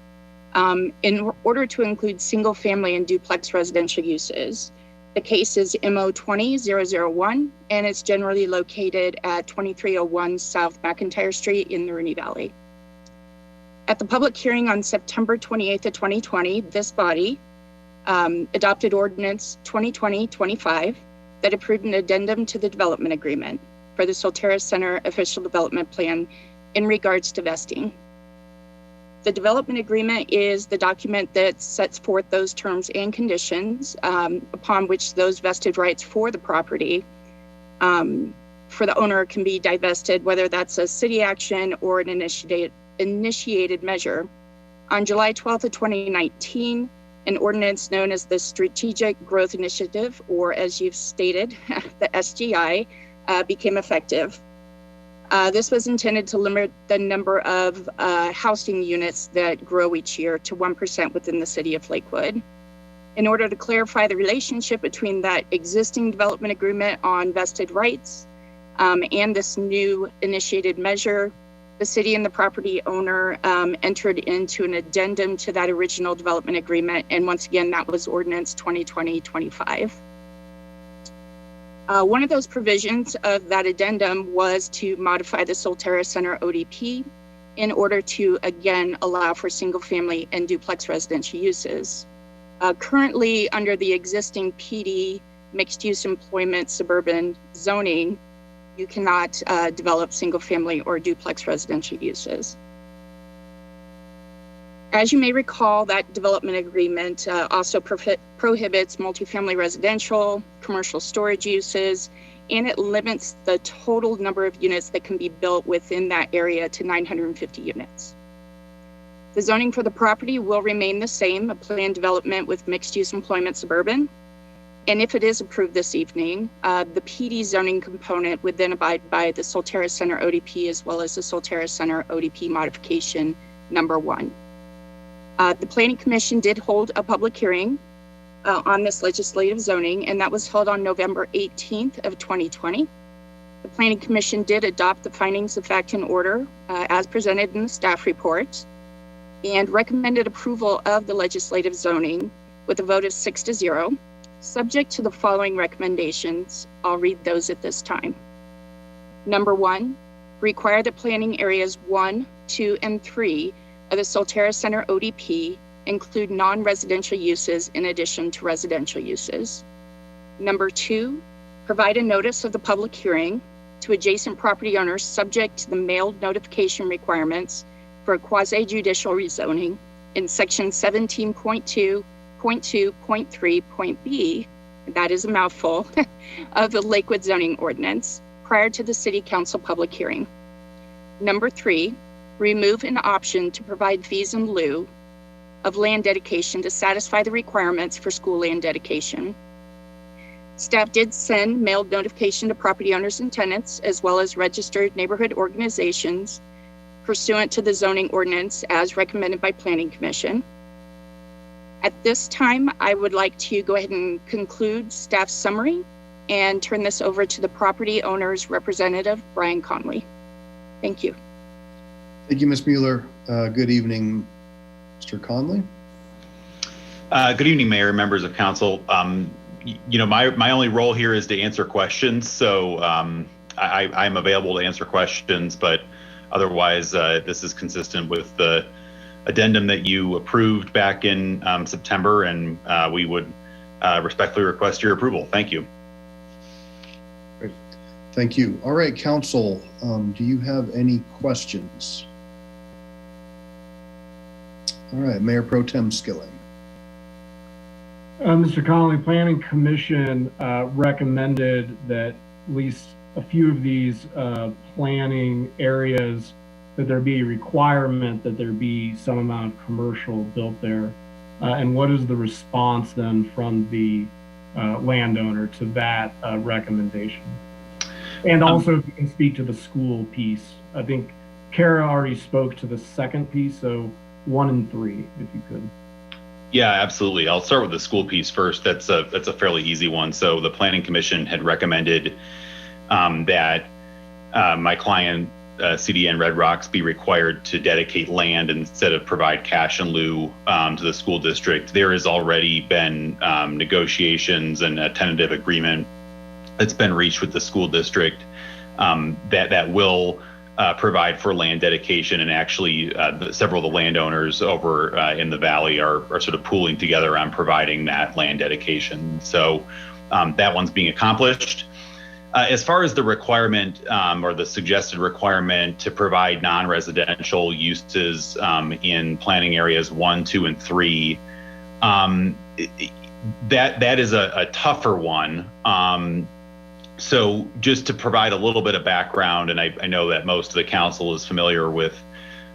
in order to include single family and duplex residential uses. The case is MO 20-001, and it's generally located at 2301 South McIntyre Street in the Rooney Valley. At the public hearing on September 28th of 2020, this body adopted Ordinance 2020-25 that approved an addendum to the development agreement for the Soleterra Center Official Development Plan in regards to vesting. The development agreement is the document that sets forth those terms and conditions upon which those vested rights for the property for the owner can be divested, whether that's a city action or an initiated measure. On July 12th of 2019, an ordinance known as the Strategic Growth Initiative, or as you've stated, the SGI, became effective. This was intended to limit the number of housing units that grow each year to 1% within the city of Lakewood. In order to clarify the relationship between that existing development agreement on vested rights and this new initiated measure, the city and the property owner entered into an addendum to that original development agreement. And once again, that was Ordinance 2020-25. One of those provisions of that addendum was to modify the Soleterra Center ODP in order to, again, allow for single family and duplex residential uses. Currently, under the existing PD mixed use employment suburban zoning, you cannot develop single family or duplex residential uses. As you may recall, that development agreement also prohibits multifamily residential, commercial storage uses, and it limits the total number of units that can be built within that area to 950 units. The zoning for the property will remain the same, a planned development with mixed-use employment suburban. And if it is approved this evening, the PD zoning component would then abide by the Soleterra Center ODP as well as the Soleterra Center ODP modification number 1. The Planning Commission did hold a public hearing on this legislative zoning, and that was held on November 18th of 2020. The Planning Commission did adopt the findings of fact and order as presented in the staff report and recommended approval of the legislative zoning with a vote of 6-0, subject to the following recommendations. I'll read those at this time. Number 1, require that planning areas 1, 2, and 3 of the Soleterra Center ODP include non-residential uses in addition to residential uses. Number 2, provide a notice of the public hearing to adjacent property owners subject to the mailed notification requirements for a quasi-judicial rezoning in section 17.2.2.3.b, that is a mouthful, of the Lakewood zoning ordinance prior to the city council public hearing. Number 3, remove an option to provide fees in lieu of land dedication to satisfy the requirements for school land dedication. Staff did send mailed notification to property owners and tenants, as well as registered neighborhood organizations pursuant to the zoning ordinance as recommended by Planning Commission. At this time, I would like to go ahead and conclude staff's summary and turn this over to the property owner's representative, Brian Conley. Thank you. Thank you, Ms. Mueller. Good evening, Mr. Conley. Good evening, Mayor, members of council. You know, my only role here is to answer questions, so I'm available to answer questions, but otherwise this is consistent with the addendum that you approved back in September, and we would respectfully request your approval. Thank you. Great. Thank you. All right, council, do you have any questions? All right, Mayor Pro Tem Skilling. Mr. Conley, Planning Commission recommended that at least a few of these planning areas that there be a requirement that there be some amount of commercial built there. And what is the response then from the landowner to that recommendation? And also, if you can speak to the school piece. I think Kara already spoke to the second piece, so 1 and 3, if you could. Yeah, absolutely. I'll start with the school piece first. That's a fairly easy one. So the Planning Commission had recommended that my client, CDN Red Rocks, be required to dedicate land instead of provide cash in lieu to the school district. There has already been negotiations and a tentative agreement that's been reached with the school district that will provide for land dedication, and actually several of the landowners over in the valley are sort of pooling together on providing that land dedication. So that one's being accomplished. As far as the requirement or the suggested requirement to provide non-residential uses in planning areas 1, 2, and 3, that is a tougher one. So just to provide a little bit of background, and I know that most of the council is familiar with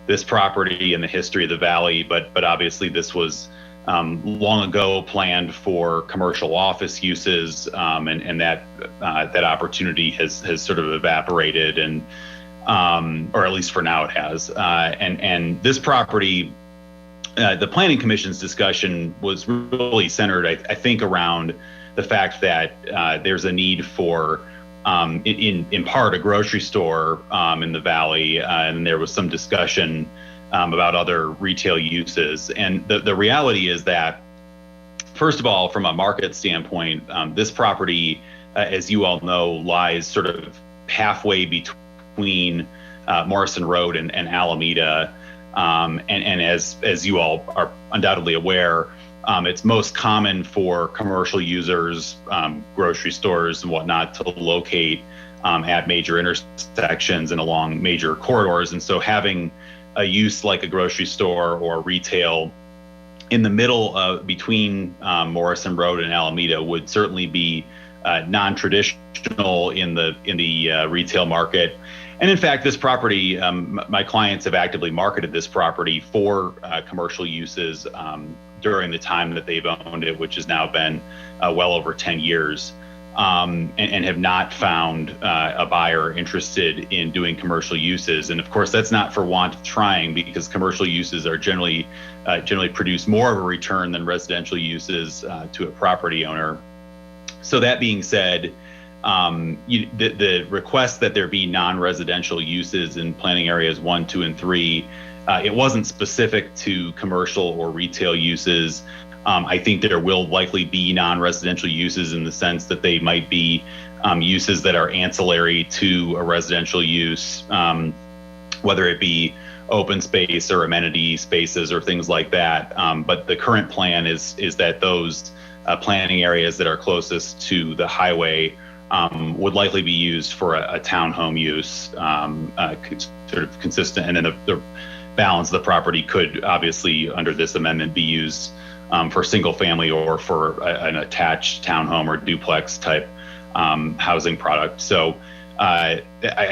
this property and the history of the valley, but obviously this was long ago planned for commercial office uses, and that opportunity has sort of evaporated, and or at least for now it has. And this property, the Planning Commission's discussion was really centered, I think, around the fact that there's a need for, in part, a grocery store in the valley, and there was some discussion about other retail uses. And the reality is that, first of all, from a market standpoint, this property, as you all know, lies sort of halfway between Morrison Road and Alameda. And as you all are undoubtedly aware, it's most common for commercial users, grocery stores and whatnot, to locate at major intersections and along major corridors. And so having a use like a grocery store or retail in the middle of between Morrison Road and Alameda would certainly be non-traditional in the retail market. And in fact, this property, my clients have actively marketed this property for commercial uses during the time that they've owned it, which has now been well over 10 years, and have not found a buyer interested in doing commercial uses. And of course, that's not for want of trying, because commercial uses are generally produce more of a return than residential uses to a property owner. So that being said, the request that there be non-residential uses in planning areas 1, 2, and 3, it wasn't specific to commercial or retail uses. I think there will likely be non-residential uses in the sense that they might be uses that are ancillary to a residential use, whether it be open space or amenity spaces or things like that. But the current plan is that those planning areas that are closest to the highway would likely be used for a townhome use, sort of consistent, and then the balance of the property could obviously, under this amendment, be used for single family or for an attached townhome or duplex type housing product. So I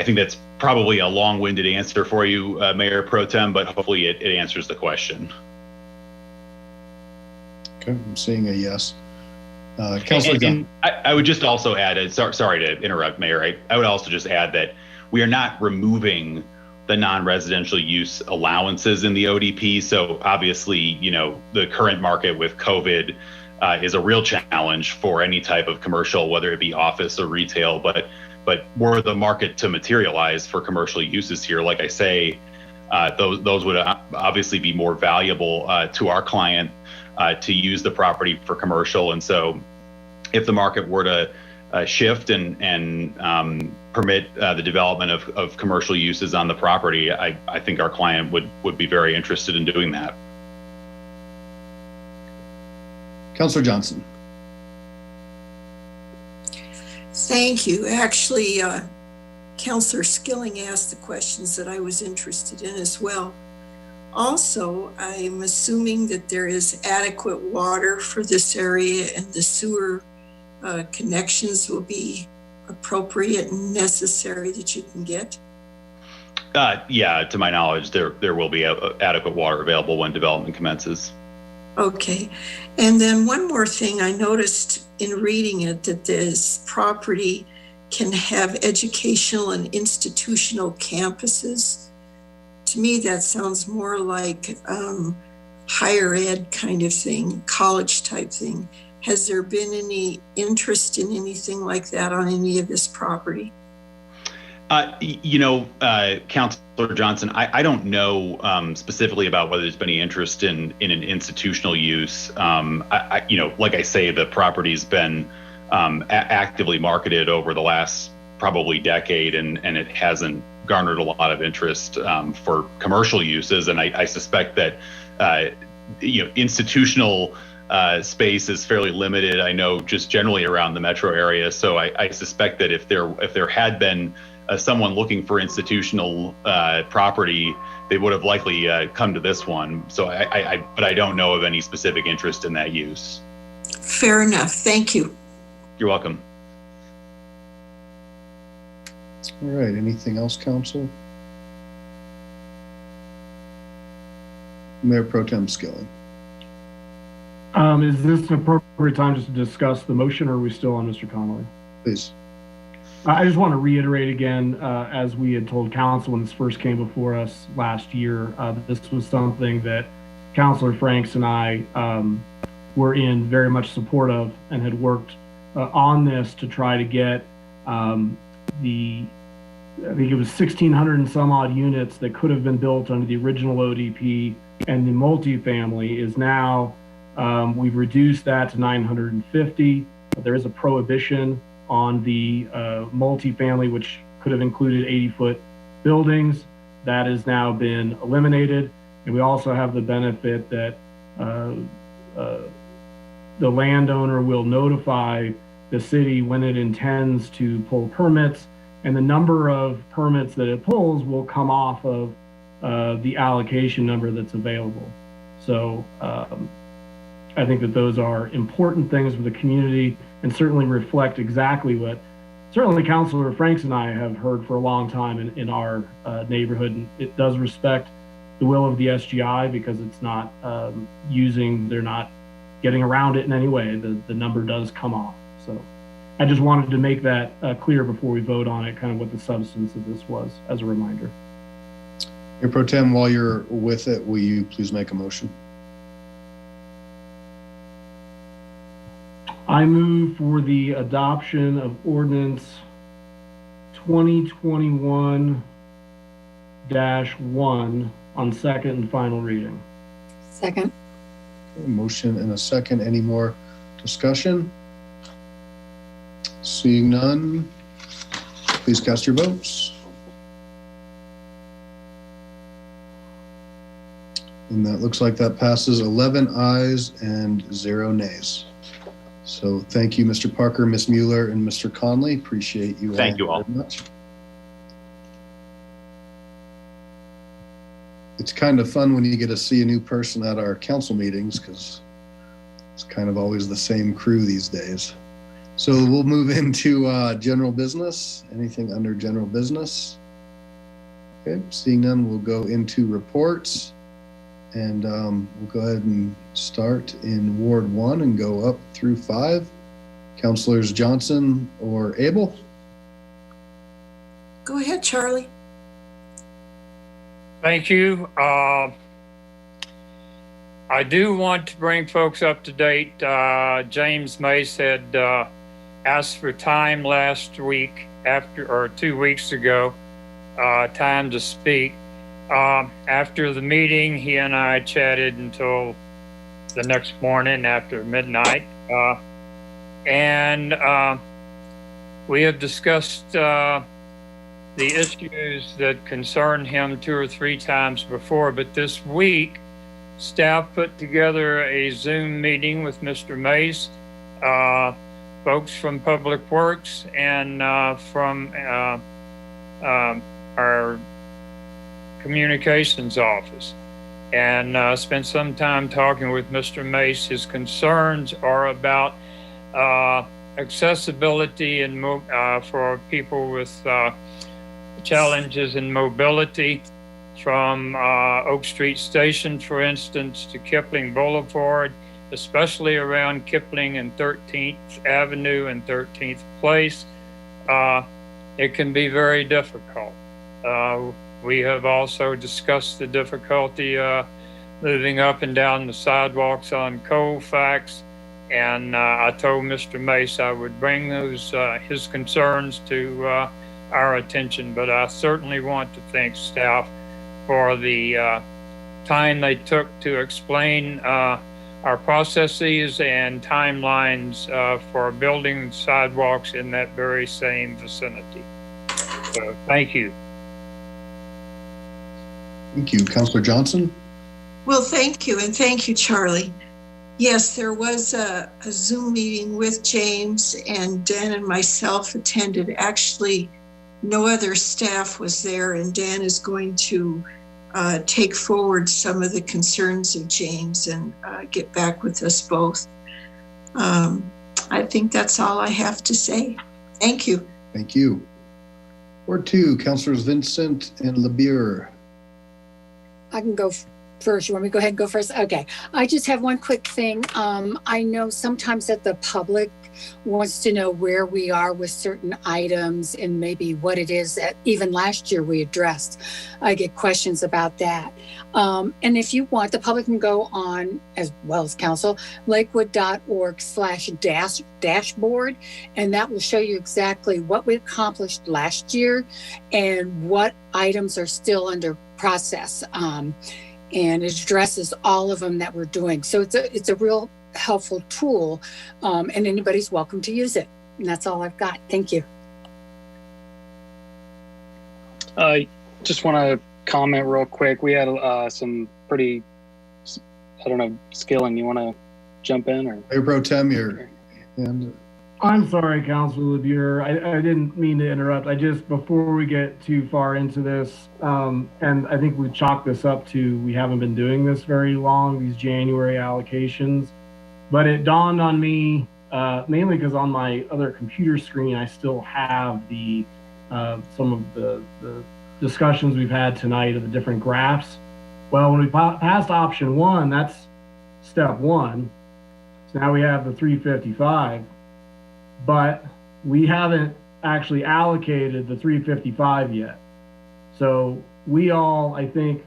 think that's probably a long-winded answer for you, Mayor Pro Tem, but hopefully it answers the question. Okay, I'm seeing a yes. Councilor and I would just also add, sorry to interrupt, Mayor, I would also just add that we are not removing the non-residential use allowances in the ODP. So obviously, you know, the current market with COVID is a real challenge for any type of commercial, whether it be office or retail, but were the market to materialize for commercial uses here, like I say, those would obviously be more valuable to our client to use the property for commercial. And so if the market were to shift and permit the development of commercial uses on the property, I think our client would be very interested in doing that. Councilor Johnson. Thank you. Actually, Councilor Skilling asked the questions that I was interested in as well. Also, I'm assuming that there is adequate water for this area and the sewer connections will be appropriate and necessary that you can get? Yeah, to my knowledge, there will be adequate water available when development commences. Okay. And then one more thing I noticed in reading it, that this property can have educational and institutional campuses. To me, that sounds more like higher ed kind of thing, college type thing. Has there been any interest in anything like that on any of this property? Councilor Johnson, I don't know specifically about whether there's been any interest in an institutional use. Like I say, the property's been actively marketed over the last probably decade, and it hasn't garnered a lot of interest for commercial uses. And I suspect that institutional space is fairly limited. I know just generally around the metro area. So I suspect that if there had been someone looking for institutional property, they would have likely come to this one. So but I don't know of any specific interest in that use. Fair enough. Thank you. You're welcome. All right. Anything else, Council? Mayor Pro Tem Skilling. Is this an appropriate time just to discuss the motion, or are we still on Mr. Connolly? Please. I just want to reiterate again, as we had told council when this first came before us last year, this was something that Councilor Franks and I were in very much support of, and had worked on this to try to get I think it was 1,600 and some odd units that could have been built under the original ODP, and the multifamily is now, we've reduced that to 950. There is a prohibition on the multifamily, which could have included 80-foot buildings. That has now been eliminated. And we also have the benefit that the landowner will notify the city when it intends to pull permits, and the number of permits that it pulls will come off of the allocation number that's available. So I think that those are important things for the community, and certainly reflect exactly what certainly Councilor Franks and I have heard for a long time in our neighborhood. And it does respect the will of the SGI, because it's not they're not getting around it in any way. The number does come off. So I just wanted to make that clear before we vote on it, kind of what the substance of this was, as a reminder. Mayor Pro Tem, while you're with it, will you please make a motion? I move for the adoption of ordinance 2021-1 on second and final reading. Second. Okay, motion and a second. Any more discussion? Seeing none, please cast your votes. And that looks like that passes 11 ayes and 0 nays. So thank you, Mr. Parker, Ms. Mueller, and Mr. Conley. Appreciate you all. Thank you all very much. It's kind of fun when you get to see a new person at our council meetings, because it's kind of always the same crew these days. So we'll move into general business. Anything under general business? Okay, seeing none, we'll go into reports. And we'll go ahead and start in Ward 1 and go up through 5. Councilors Johnson or Abel? Go ahead, Charlie. Thank you. I do want to bring folks up to date. James Mace had asked for time last week, 2 weeks ago, time to speak. After the meeting, he and I chatted until the next morning after midnight. And we have discussed the issues that concerned him 2 or 3 times before. But this week, staff put together a Zoom meeting with Mr. Mace, folks from Public Works, and from our communications office, and spent some time talking with Mr. Mace. His concerns are about accessibility and for people with challenges in mobility, from Oak Street Station, for instance, to Kipling Boulevard, especially around Kipling and 13th Avenue and 13th Place. It can be very difficult. We have also discussed the difficulty moving up and down the sidewalks on Colfax, and I told Mr. Mace I would bring those his concerns to our attention, but I certainly want to thank staff for the time they took to explain our processes and timelines for building sidewalks in that very same vicinity. So thank you. Thank you. Councilor Johnson? Well, thank you, and thank you, Charlie. Yes, there was a Zoom meeting with James, and Dan and myself attended. Actually, no other staff was there, and Dan is going to take forward some of the concerns of James and get back with us both. I think that's all I have to say. Thank you. Thank you. Ward 2, Councilors Vincent and LeBure. I can go first. You want me to go ahead and go first? Okay. I just have one quick thing. I know sometimes that the public wants to know where we are with certain items and maybe what it is that even last year we addressed. I get questions about that. And if you want, the public can go on, as well as council, lakewood.org/dashboard, and that will show you exactly what we accomplished last year and what items are still under process. And it addresses all of them that we're doing. So it's a real helpful tool, and anybody's welcome to use it. And that's all I've got. Thank you. I just want to comment real quick. We had some pretty, I don't know, Skillen, you want to jump in? Or Mayor Pro Tem, your hand. I'm sorry, Councilor LeBure. I didn't mean to interrupt. Before we get too far into this, and I think we chalked this up to, we haven't been doing this very long, these January allocations, but it dawned on me, mainly because on my other computer screen, I still have the some of the discussions we've had tonight of the different graphs. Well, when we passed option 1, that's step 1. So now we have the 355. But we haven't actually allocated the 355 yet. So we all, I think,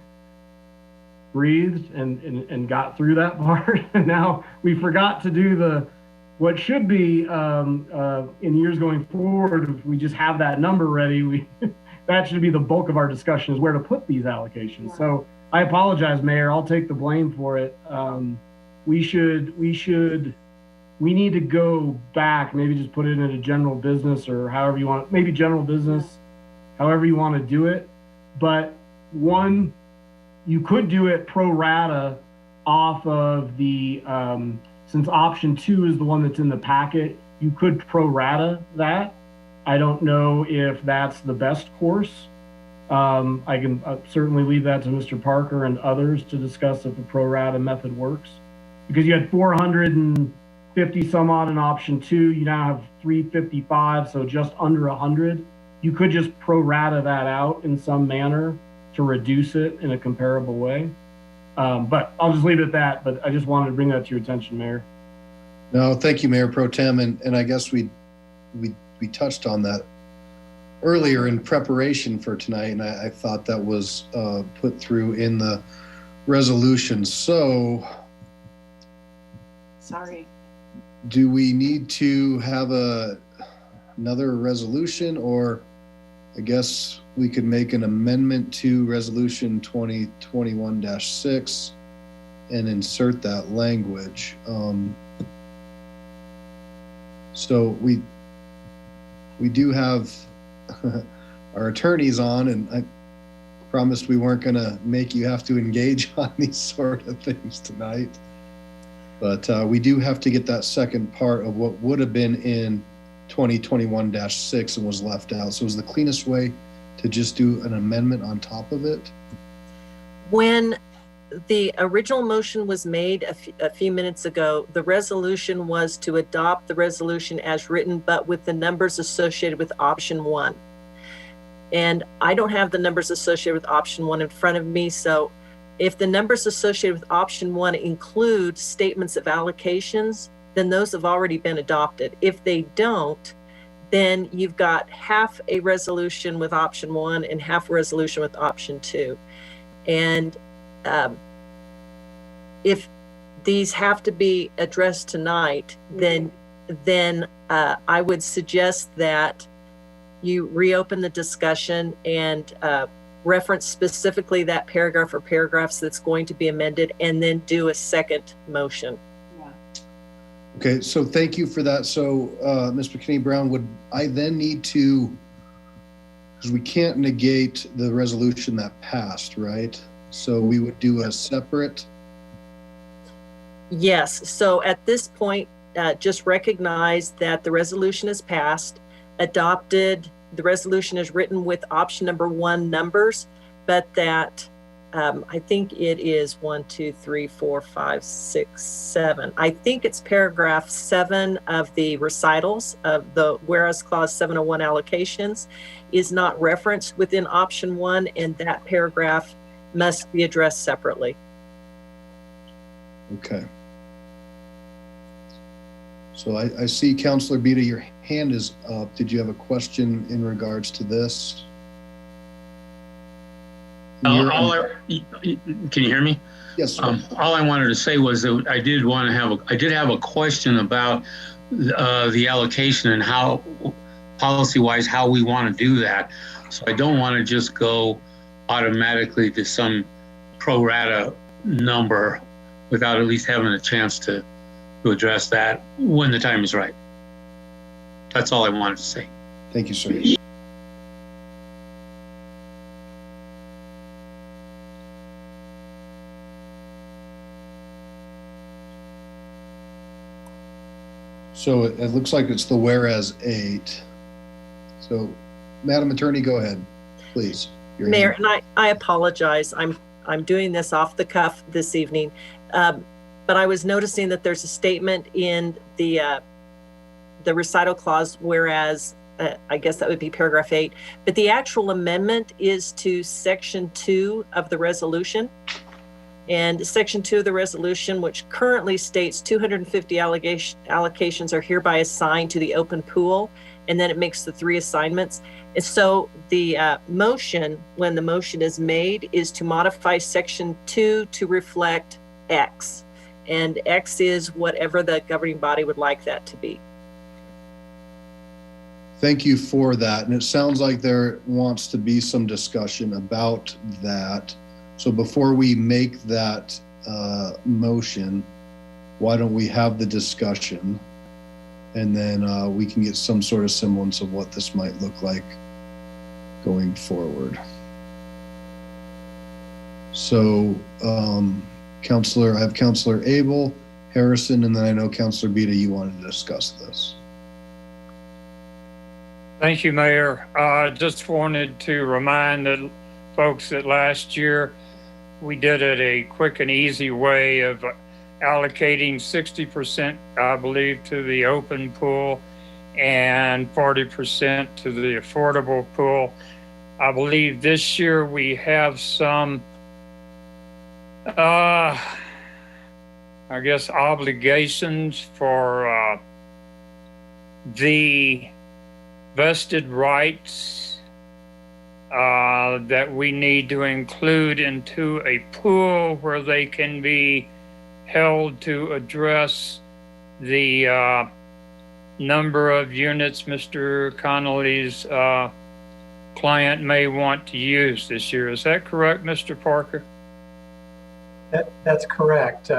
breathed and got through that part. And now we forgot to do what should be in years going forward, if we just have that number ready, that should be the bulk of our discussion, is where to put these allocations. So I apologize, Mayor, I'll take the blame for it. We need to go back, maybe just put it in a general business, or however you want, maybe general business, however you want to do it. But one, you could do it pro rata off of the, since option 2 is the one that's in the packet, you could pro rata that. I don't know if that's the best course. I can certainly leave that to Mr. Parker and others to discuss if the pro rata method works. Because you had 450 some odd in option 2, you now have 355, so just under 100. You could just pro rata that out in some manner to reduce it in a comparable way. But I'll just leave it at that, but I just wanted to bring that to your attention, Mayor. No, thank you, Mayor Pro Tem, and I guess we touched on that earlier in preparation for tonight, and I thought that was put through in the resolution. So, sorry. Do we need to have another resolution, or I guess we could make an amendment to resolution 2021-6 and insert that language? So we do have our attorneys on, and I promised we weren't going to make you have to engage on these sort of things tonight. But we do have to get that second part of what would have been in 2021-6 and was left out. So is the cleanest way to just do an amendment on top of it? When the original motion was made a few minutes ago, the resolution was to adopt the resolution as written, but with the numbers associated with option 1. And I don't have the numbers associated with option 1 in front of me. So if the numbers associated with option 1 include statements of allocations, then those have already been adopted. If they don't, then you've got half a resolution with option 1 and half a resolution with option 2. And if these have to be addressed tonight, then I would suggest that you reopen the discussion and reference specifically that paragraph or paragraphs that's going to be amended, and then do a second motion. Okay, so thank you for that. So, Ms. McKinney-Brown, would I then need to, because we can't negate the resolution that passed, right? So we would do a separate. Yes, so at this point, just recognize that the resolution is passed, adopted. The resolution is written with option number 1 numbers, but that I think it is 1, 2, 3, 4, 5, 6, 7. I think it's paragraph 7 of the recitals of the whereas clause 701 allocations is not referenced within option 1, and that paragraph must be addressed separately. Okay. So I see Councilor Beta, your hand is up. Did you have a question in regards to this? Can you hear me? Yes, sir. All I wanted to say was that I did have a question about the allocation and how, policy-wise, how we want to do that. So I don't want to just go automatically to some pro rata number without at least having a chance to address that when the time is right. That's all I wanted to say. Thank you, sir. So it looks like it's the whereas 8. So, Madam Attorney, go ahead, please. Mayor, and I apologize. I'm doing this off the cuff this evening, but I was noticing that there's a statement in the recital clause, whereas I guess that would be paragraph 8, but the actual amendment is to section 2 of the resolution. And section 2 of the resolution, which currently states 250 allocations are hereby assigned to the open pool, and then it makes the 3 assignments. And so the motion, when the motion is made, is to modify section 2 to reflect X. And X is whatever the governing body would like that to be. Thank you for that. And it sounds like there wants to be some discussion about that. So before we make that motion, why don't we have the discussion, and then we can get some sort of semblance of what this might look like going forward. So Councilor, I have Councilor Abel, Harrison, and then I know Councilor Beta, you wanted to discuss this. Thank you, Mayor. Just wanted to remind the folks that last year we did it a quick and easy way of allocating 60%, I believe, to the open pool and 40% to the affordable pool. I believe this year we have some, I guess, obligations for the vested rights that we need to include into a pool where they can be held to address the number of units Mr. Connolly's client may want to use this year. Is that correct, Mr. Parker? That's correct.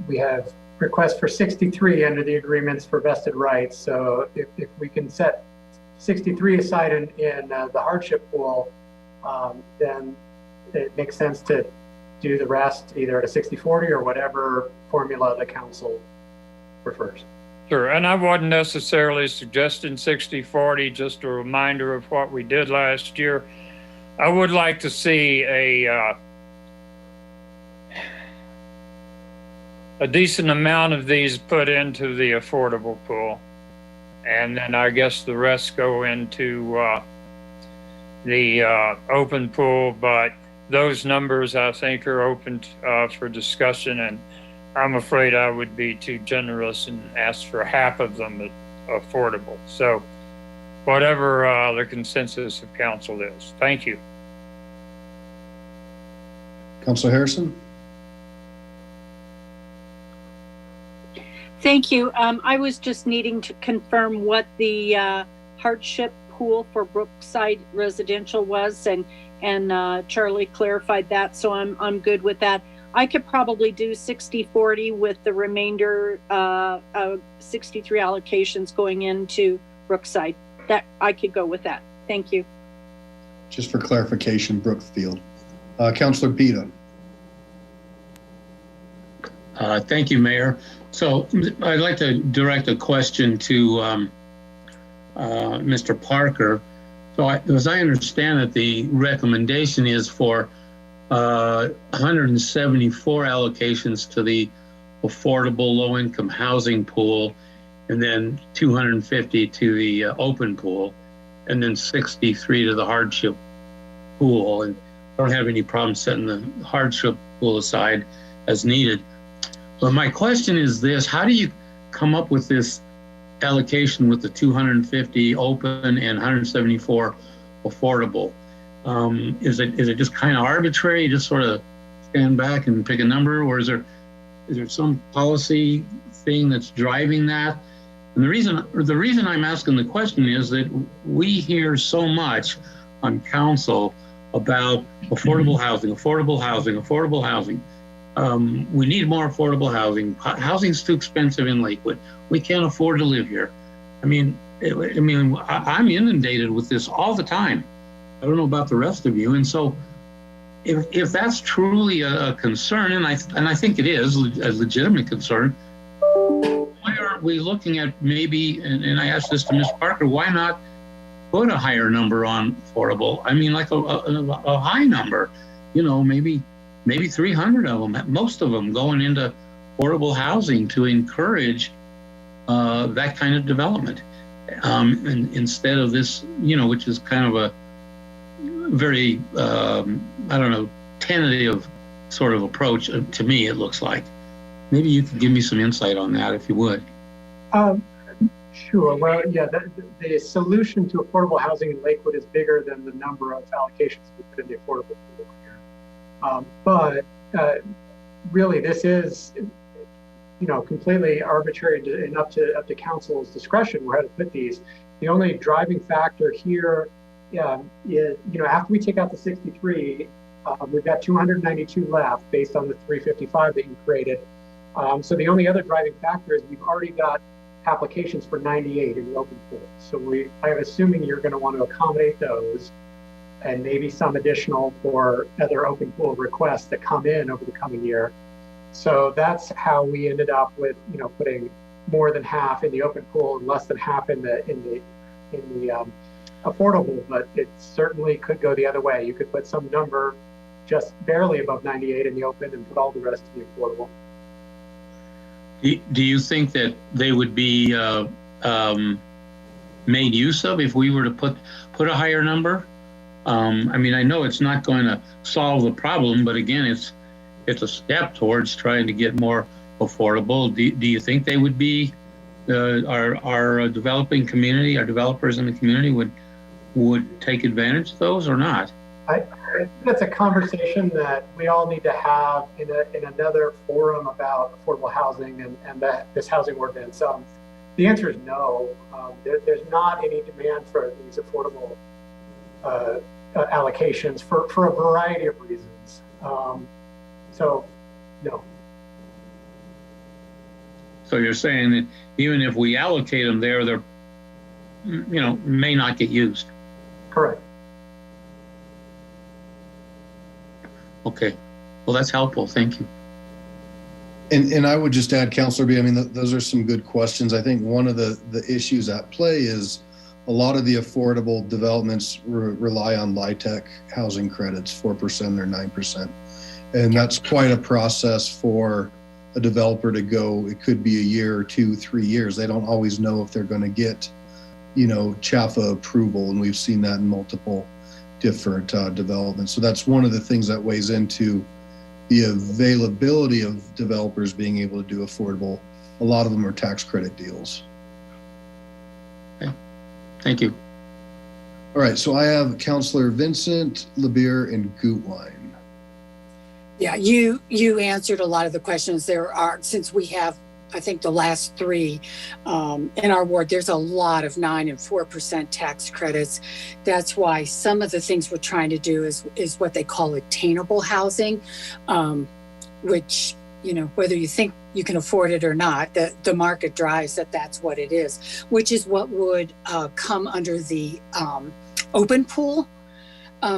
We have requests for 63 under the agreements for vested rights. So if we can set 63 aside in the hardship pool, then it makes sense to do the rest either at a 60-40 or whatever formula the council prefers. Sure, and I wasn't necessarily suggesting 60-40, just a reminder of what we did last year. I would like to see a decent amount of these put into the affordable pool. And then I guess the rest go into the open pool, but those numbers I think are open for discussion, and I'm afraid I would be too generous and ask for half of them affordable. So whatever the consensus of council is. Thank you. Councilor Harrison? Thank you. I was just needing to confirm what the hardship pool for Brookside Residential was, and Charlie clarified that, so I'm good with that. I could probably do 60-40 with the remainder of 63 allocations going into Brookside. That I could go with that. Thank you. Just for clarification, Brookfield. Councilor Pito. Thank you, Mayor. So I'd like to direct a question to Mr. Parker. So as I understand it, the recommendation is for 174 allocations to the affordable low-income housing pool, and then 250 to the open pool, and then 63 to the hardship pool. And I don't have any problem setting the hardship pool aside as needed. But my question is this: how do you come up with this allocation with the 250 open and 174 affordable? Is it just kind of arbitrary? You just sort of stand back and pick a number, or is there some policy thing that's driving that? And the reason I'm asking the question is that we hear so much on council about affordable housing, affordable housing, affordable housing. We need more affordable housing. Housing's too expensive in Lakewood. We can't afford to live here. I'm inundated with this all the time. I don't know about the rest of you. And so if that's truly a concern, and I think it is a legitimate concern, why aren't we looking at maybe, and I asked this to Ms. Parker, why not put a higher number on affordable? I mean, like a high number, maybe 300 of them, most of them going into affordable housing to encourage that kind of development. And instead of this, which is kind of a very, tentative sort of approach to me, it looks like. Maybe you could give me some insight on that if you would. Sure. Well, yeah, the solution to affordable housing in Lakewood is bigger than the number of allocations we put in the affordable pool here. But really, this is, completely arbitrary and up to council's discretion where to put these. The only driving factor here is, after we take out the 63, we've got 292 left based on the 355 that you created. So the only other driving factor is we've already got applications for 98 in the open pool. So I'm assuming you're going to want to accommodate those, and maybe some additional for other open pool requests that come in over the coming year. So that's how we ended up with, putting more than half in the open pool and less than half in the affordable. But it certainly could go the other way. You could put some number just barely above 98 in the open and put all the rest in the affordable. Do you think that they would be made use of if we were to put a higher number? I know it's not going to solve the problem, but again, it's a step towards trying to get more affordable. Do you think they would be, our developing community, our developers in the community would take advantage of those or not? I think that's a conversation that we all need to have in another forum about affordable housing and this housing ordinance. The answer is no. There's not any demand for these affordable allocations for a variety of reasons. So, no. So you're saying that even if we allocate them there, they're, may not get used. Correct. Okay. Well, that's helpful. Thank you. And I would just add, Councilor B, those are some good questions. I think one of the issues at play is a lot of the affordable developments rely on LIHTC housing credits, 4% or 9%. And that's quite a process for a developer to go. It could be a year or 2, 3 years. They don't always know if they're going to get, CHAFA approval. And we've seen that in multiple different developments. So that's one of the things that weighs into the availability of developers being able to do affordable. A lot of them are tax credit deals. Okay. Thank you. All right, so I have Councilor Vincent, LeBeer, and Gutwein. Yeah, you answered a lot of the questions. There are, since we have, I think, the last three in our ward, there's a lot of 9% and 4% tax credits. That's why some of the things we're trying to do is what they call attainable housing, which, you know, whether you think you can afford it or not, the market drives that's what it is, which is what would come under the open pool.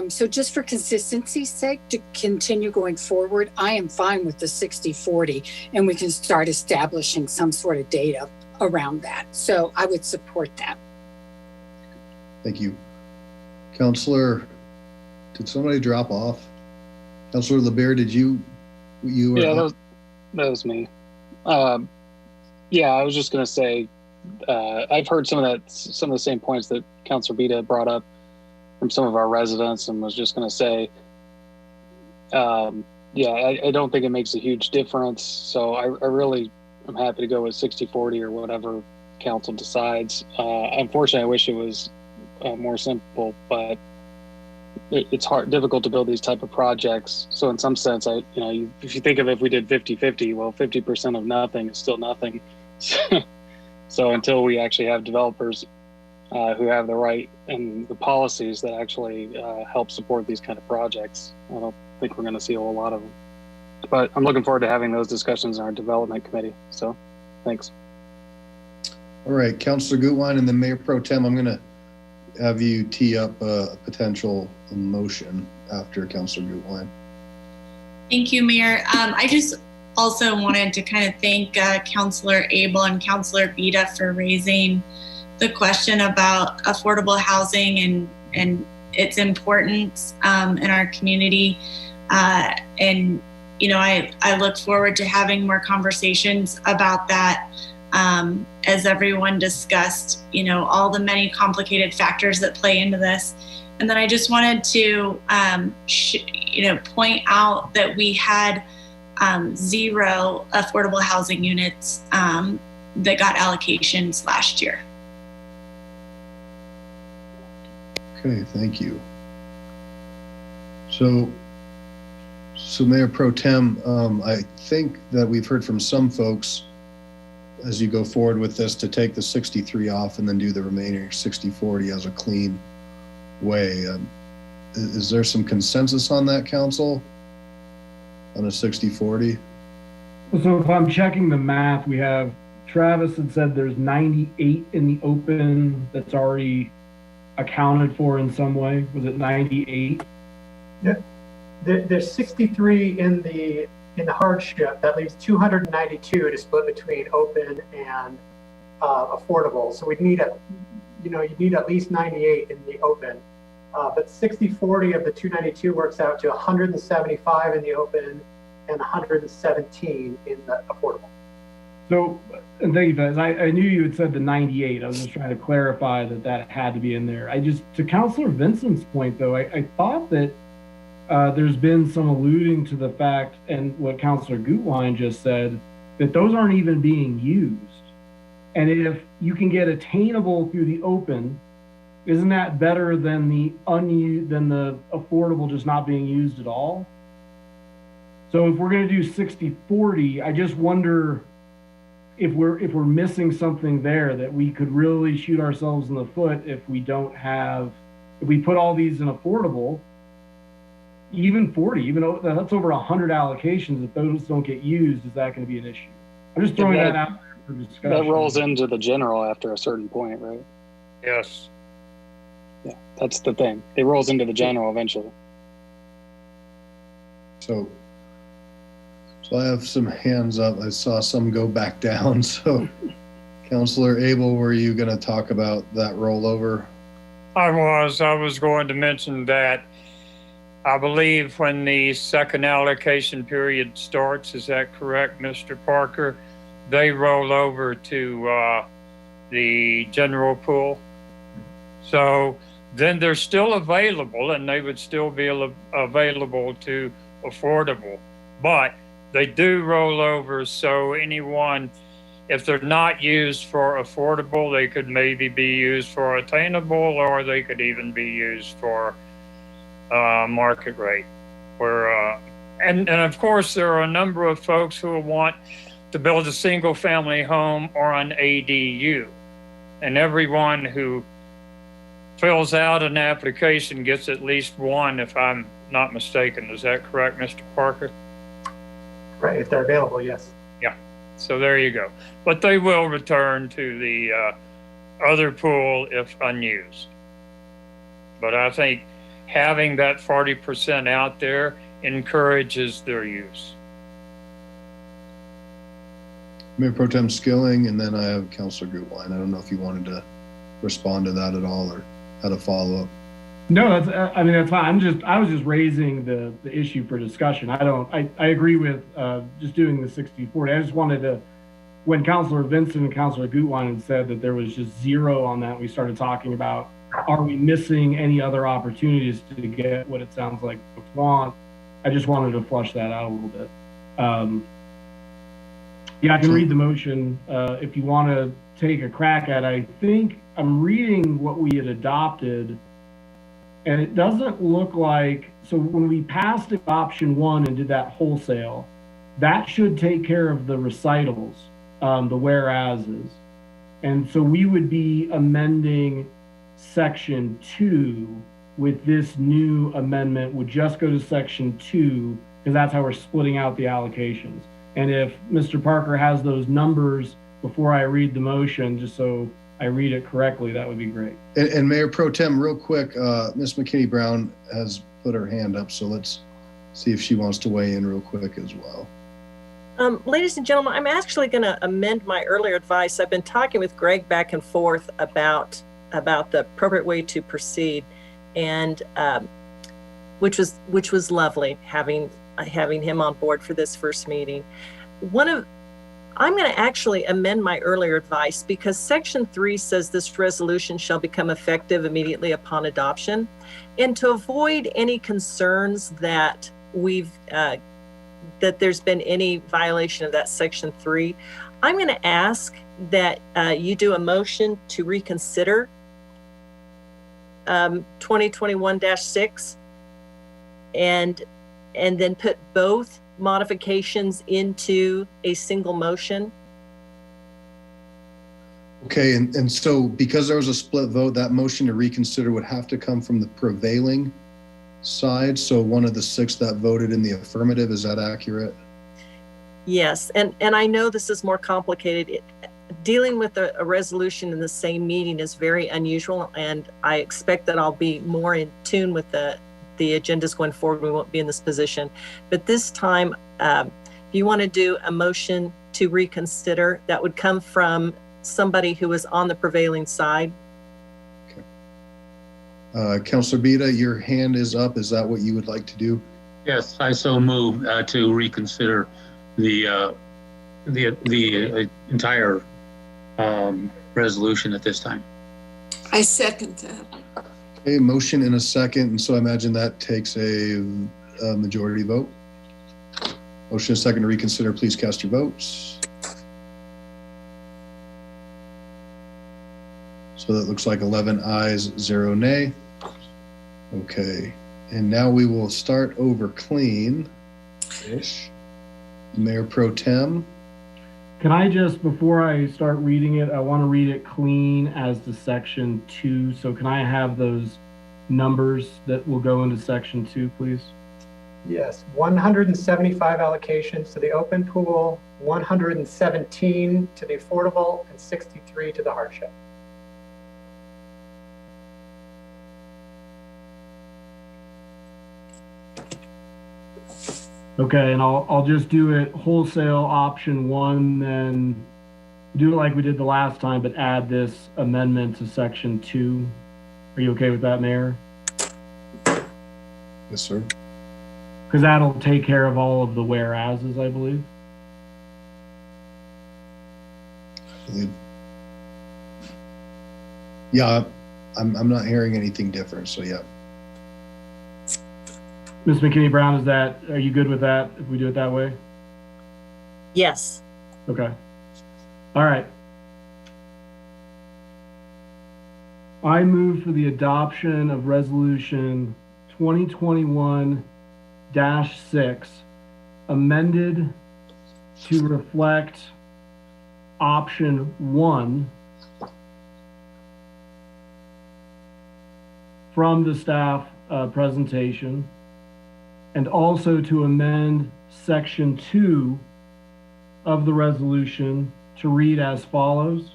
So just for consistency's sake, to continue going forward, I am fine with the 60-40, and we can start establishing some sort of data around that. So I would support that. Thank you. Councilor, did somebody drop off? Councilor LeBeer, did you were Yeah, that was me. Yeah, I was just going to say, I've heard some of the same points that Councilor Bita brought up from some of our residents, and was just going to say, yeah, I don't think it makes a huge difference. So I really am happy to go with 60-40 or whatever council decides. Unfortunately, I wish it was more simple, but it's difficult to build these type of projects. So in some sense, if you think of if we did 50-50, well, 50% of nothing is still nothing. So until we actually have developers who have the right and the policies that actually help support these kind of projects, I don't think we're going to see a whole lot of them. But I'm looking forward to having those discussions in our development committee. So thanks. All right, Councilor Gutwein, and then Mayor Pro Tem, I'm going to have you tee up a potential motion after Councilor Gutwein. Thank you, Mayor. I just also wanted to kind of thank Councilor Abel and Councilor Bita for raising the question about affordable housing and its importance in our community. And, you know, I look forward to having more conversations about that. As everyone discussed, you know, all the many complicated factors that play into this. And then I just wanted to, point out that we had 0 affordable housing units that got allocations last year. Okay, thank you. So Mayor Pro Tem, I think that we've heard from some folks as you go forward with this to take the 63 off and then do the remaining 60-40 as a clean way. Is there some consensus on that, council, on a 60-40? So if I'm checking the math, we have Travis had said there's 98 in the open that's already accounted for in some way. Was it 98? Yeah, there's 63 in the hardship. That leaves 292 to split between open and affordable. So we'd need you'd need at least 98 in the open. But 60-40 of the 292 works out to 175 in the open and 117 in the affordable. So, and thank you, guys. I knew you had said the 98. I was just trying to clarify that had to be in there. To Councilor Vincent's point, though, I thought that there's been some alluding to the fact, and what Councilor Gutwein just said, that those aren't even being used. And if you can get attainable through the open, isn't that better than the affordable just not being used at all? So if we're going to do 60-40, I just wonder if we're missing something there, that we could really shoot ourselves in the foot if we put all these in affordable. Even 40, even though that's over 100 allocations, if those don't get used, is that going to be an issue? I'm just throwing that out there for discussion. That rolls into the general after a certain point, right? Yes. Yeah, that's the thing. It rolls into the general eventually. So I have some hands up. I saw some go back down. So Councilor Abel, were you going to talk about that rollover? I was going to mention that I believe when the second allocation period starts, is that correct, Mr. Parker? They roll over to the general pool. So then they're still available and they would still be available to affordable. But they do roll over, so anyone, if they're not used for affordable, they could maybe be used for attainable, or they could even be used for market rate. And of course, there are a number of folks who want to build a single family home or an ADU. And everyone who fills out an application gets at least one, if I'm not mistaken. Is that correct, Mr. Parker? Right, if they're available, yes. Yeah, so there you go. But they will return to the other pool if unused. But I think having that 40% out there encourages their use. Mayor Pro Tem Skilling, and then I have Councilor Gutwein. I don't know if you wanted to respond to that at all or had a follow-up. No, that's fine. I was just raising the issue for discussion. I agree with just doing the 60-40. I just wanted to, when Councilor Vincent and Councilor Gutwein had said that there was just zero on that, we started talking about, are we missing any other opportunities to get what it sounds like folks want? I just wanted to flush that out a little bit. Yeah, I can read the motion if you want to take a crack at it. I think I'm reading what we had adopted, and it doesn't look like, so when we passed option 1 and did that wholesale, that should take care of the recitals, the whereases. And so we would be amending section 2 with this new amendment, would just go to section 2, because that's how we're splitting out the allocations. And if Mr. Parker has those numbers before I read the motion, just so I read it correctly, that would be great. And Mayor Pro Tem, real quick, Ms. McKinney Brown has put her hand up, so let's see if she wants to weigh in real quick as well. Ladies and gentlemen, I'm actually going to amend my earlier advice. I've been talking with Greg back and forth about the appropriate way to proceed, and which was lovely having him on board for this first meeting. I'm going to actually amend my earlier advice, because section 3 says this resolution shall become effective immediately upon adoption. And to avoid any concerns that that there's been any violation of that section 3, I'm going to ask that you do a motion to reconsider 2021-6 and then put both modifications into a single motion. Okay, and so because there was a split vote, that motion to reconsider would have to come from the prevailing side. So one of the 6 that voted in the affirmative, is that accurate? Yes, and I know this is more complicated. Dealing with a resolution in the same meeting is very unusual, and I expect that I'll be more in tune with the agendas going forward. We won't be in this position. But this time, if you want to do a motion to reconsider, that would come from somebody who is on the prevailing side. Okay. Councilor Bida, your hand is up. Is that what you would like to do? Yes, I so move to reconsider the entire resolution at this time. I second that. Okay, motion in a second, and so I imagine that takes a majority vote. Motion a second to reconsider. Please cast your votes. So that looks like 11 ayes, 0 nay. Okay, and now we will start over clean-ish. Mayor Pro Tem. Can I just, before I start reading it, I want to read it clean as to section 2. So can I have those numbers that will go into section 2, please? Yes, 175 allocations to the open pool, 117 to the affordable, and 63 to the hardship. Okay, and I'll just do it wholesale option 1, then do it like we did the last time, but add this amendment to section 2. Are you okay with that, Mayor? Yes, sir. Because that'll take care of all of the whereases, I believe. Yeah, I'm not hearing anything different. So yeah. Ms. McKinney Brown, are you good with that if we do it that way? Yes. Okay. All right. I move for the adoption of resolution 2021-6, amended to reflect option 1 from the staff presentation, and also to amend section 2 of the resolution to read as follows.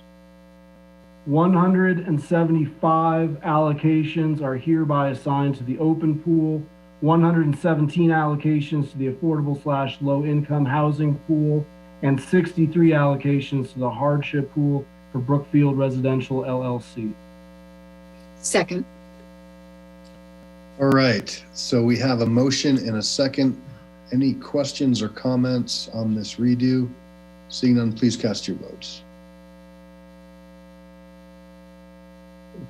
175 allocations are hereby assigned to the open pool, 117 allocations to the affordable/low income housing pool, and 63 allocations to the hardship pool for Brookfield Residential LLC. Second. All right, so we have a motion and a second. Any questions or comments on this redo? Seeing none, please cast your votes.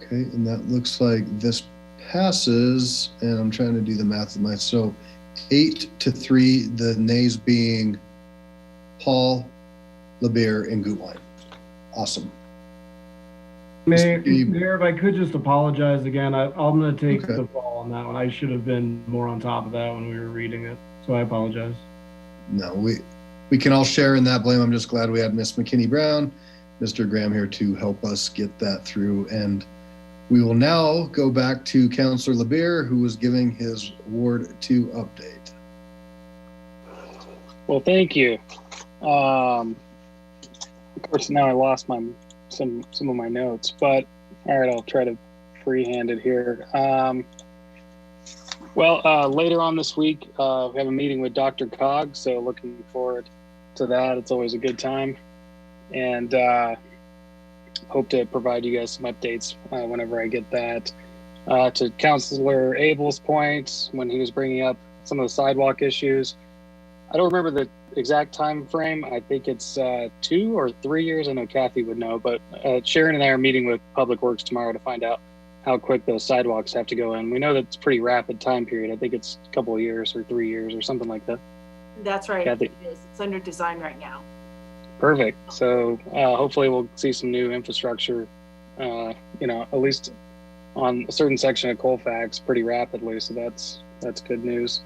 Okay, and that looks like this passes, and I'm trying to do the math in my, so 8-3, the nays being Paul, LeBear, and Gutwein. Awesome. Mayor, if I could just apologize again, I'm going to take the fall on that one. I should have been more on top of that when we were reading it, so I apologize. No, we can all share in that blame. I'm just glad we had Miss McKinney Brown, Mr. Graham here to help us get that through. And we will now go back to Councillor LeBear, who was giving his Ward 2 update. Well, thank you. Of course, now I lost some of my notes, but all right, I'll try to freehand it here. Later on this week, we have a meeting with Dr. Cog, so looking forward to that. It's always a good time, and hope to provide you guys some updates whenever I get that. To Councillor Abel's point, when he was bringing up some of the sidewalk issues, I don't remember the exact time frame. I think it's 2 or 3 years. I know Kathy would know, but Sharon and I are meeting with Public Works tomorrow to find out how quick those sidewalks have to go in. We know that it's a pretty rapid time period. I think it's a couple of years or 3 years or something like that. That's right. Kathy. It is. It's under design right now. Perfect. So hopefully we'll see some new infrastructure, at least on a certain section of Colfax pretty rapidly. So that's good news.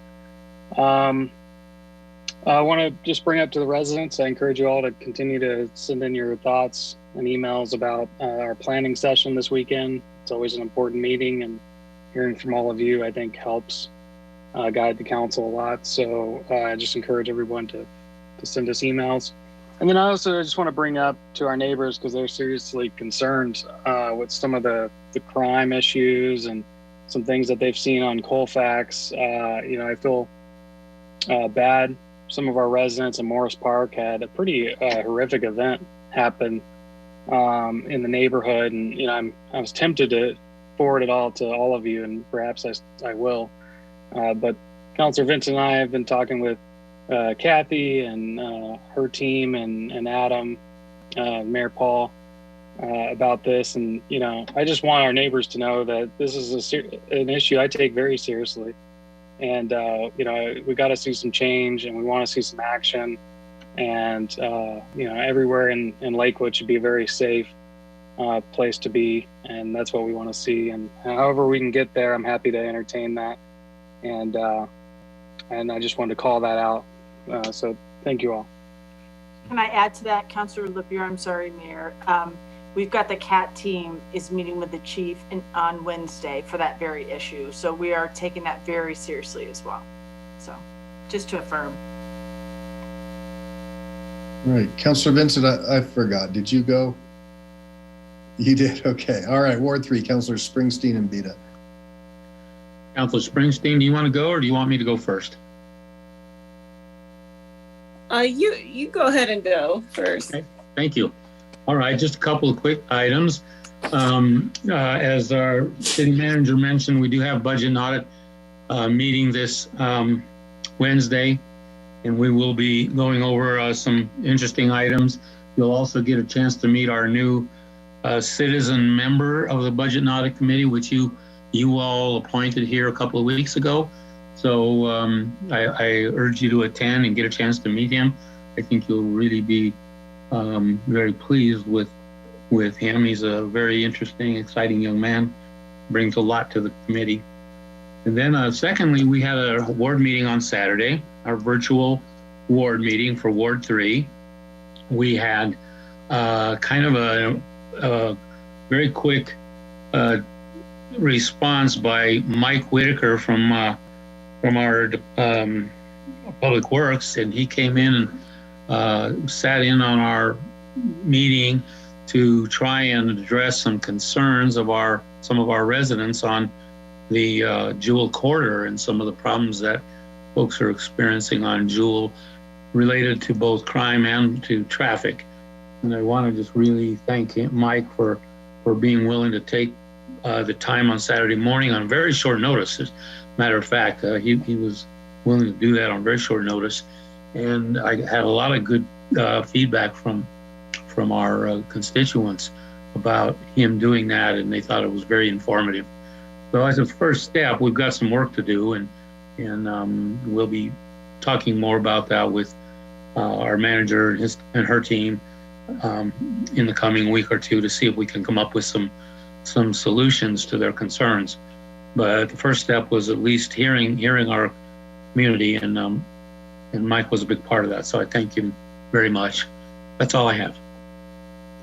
I want to just bring up to the residents, I encourage you all to continue to send in your thoughts and emails about our planning session this weekend. It's always an important meeting, and hearing from all of you, I think, helps guide the council a lot. So I just encourage everyone to send us emails. And then I also just want to bring up to our neighbors, because they're seriously concerned with some of the crime issues and some things that they've seen on Colfax. I feel bad. Some of our residents in Morris Park had a pretty horrific event happen in the neighborhood, and I was tempted to forward it all to all of you, and perhaps I will. But Councilor Vincent and I have been talking with Kathy and her team and Adam, Mayor Paul, about this, and I just want our neighbors to know that this is an issue I take very seriously. And, we got to see some change, and we want to see some action. And, everywhere in Lakewood should be a very safe place to be. And that's what we want to see. And however we can get there, I'm happy to entertain that. And I just wanted to call that out. So thank you all. Can I add to that, Councilor LeBear? I'm sorry, Mayor. We've got the CAT team is meeting with the chief on Wednesday for that very issue. So we are taking that very seriously as well. So just to affirm. All right, Councilor Vincent, I forgot. Did you go? You did. Okay. All right. Ward 3, Councilor Springsteen and Beta. Councilor Springsteen, do you want to go, or do you want me to go first? You go ahead and go first. Okay. Thank you. All right, just a couple of quick items. As our city manager mentioned, we do have budget and audit meeting this Wednesday, and we will be going over some interesting items. You'll also get a chance to meet our new citizen member of the Budget and Audit Committee, which you all appointed here a couple of weeks ago. So I urge you to attend and get a chance to meet him. I think you'll really be very pleased with him. He's a very interesting, exciting young man, brings a lot to the committee. And then secondly, we had a ward meeting on Saturday, our virtual ward meeting for Ward 3. We had kind of a very quick response by Mike Whitaker from our Public Works, and he came in and sat in on our meeting to try and address some concerns of some of our residents on the Jewel corridor and some of the problems that folks are experiencing on Jewel related to both crime and to traffic. And I want to just really thank Mike for being willing to take the time on Saturday morning on very short notice. As a matter of fact, he was willing to do that on very short notice. And I had a lot of good feedback from our constituents about him doing that, and they thought it was very informative. So as a first step, we've got some work to do, and we'll be talking more about that with our manager and her team in the coming week or two to see if we can come up with some solutions to their concerns. But the first step was at least hearing our community, and Mike was a big part of that. So I thank him very much. That's all I have.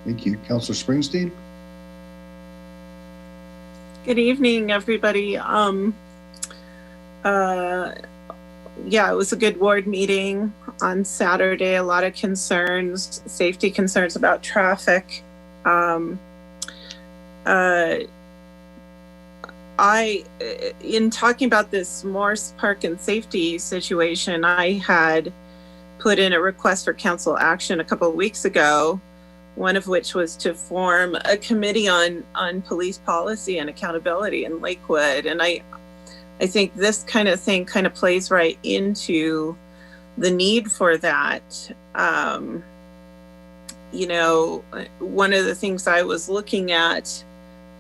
Thank you. Councilor Springsteen? Good evening, everybody. Yeah, it was a good ward meeting on Saturday. A lot of concerns, safety concerns about traffic. In talking about this Morse Park and safety situation, I had put in a request for council action a couple of weeks ago, one of which was to form a committee on police policy and accountability in Lakewood. And I think this kind of thing kind of plays right into the need for that. One of the things I was looking at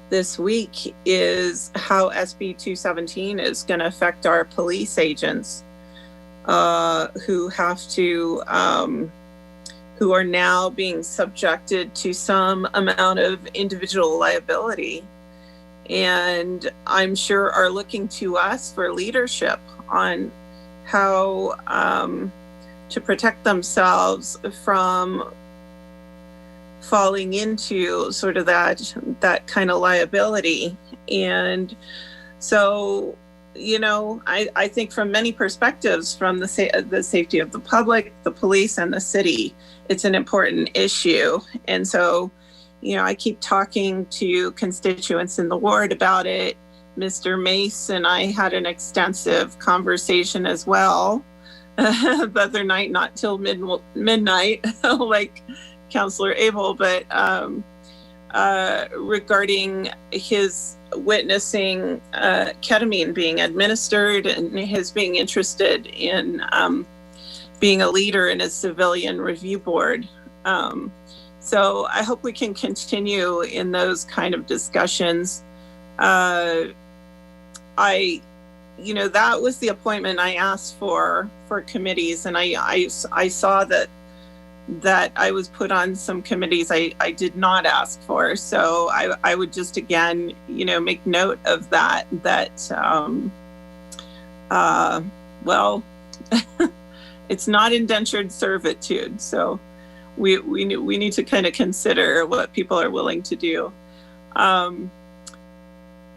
this week is how SB 217 is going to affect our police agents who have to, who are now being subjected to some amount of individual liability, and I'm sure are looking to us for leadership on how to protect themselves from falling into sort of that kind of liability. And so, I think from many perspectives, from the safety of the public, the police, and the city, it's an important issue. And so, I keep talking to constituents in the ward about it. Mr. Mace and I had an extensive conversation as well the other night, not till midnight, like Councilor Abel, but regarding his witnessing ketamine being administered and his being interested in being a leader in a civilian review board. So I hope we can continue in those kind of discussions. That was the appointment I asked for committees, and I saw that I was put on some committees I did not ask for. So I would just, again, make note of that, it's not indentured servitude. So we need to kind of consider what people are willing to do.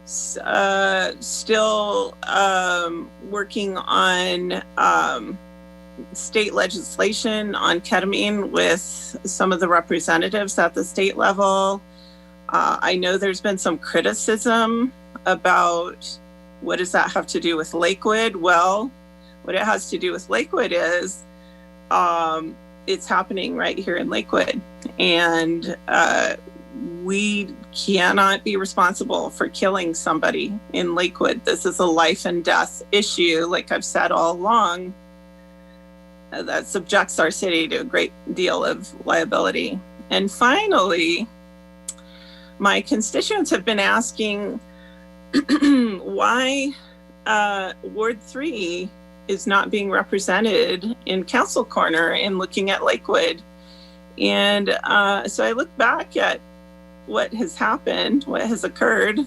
Still working on state legislation on ketamine with some of the representatives at the state level. I know there's been some criticism about what does that have to do with Lakewood? Well, what it has to do with Lakewood is it's happening right here in Lakewood, and we cannot be responsible for killing somebody in Lakewood. This is a life and death issue, like I've said all along, that subjects our city to a great deal of liability. And finally, my constituents have been asking why Ward 3 is not being represented in Council Corner and looking at Lakewood. And so I look back at what has happened, what has occurred,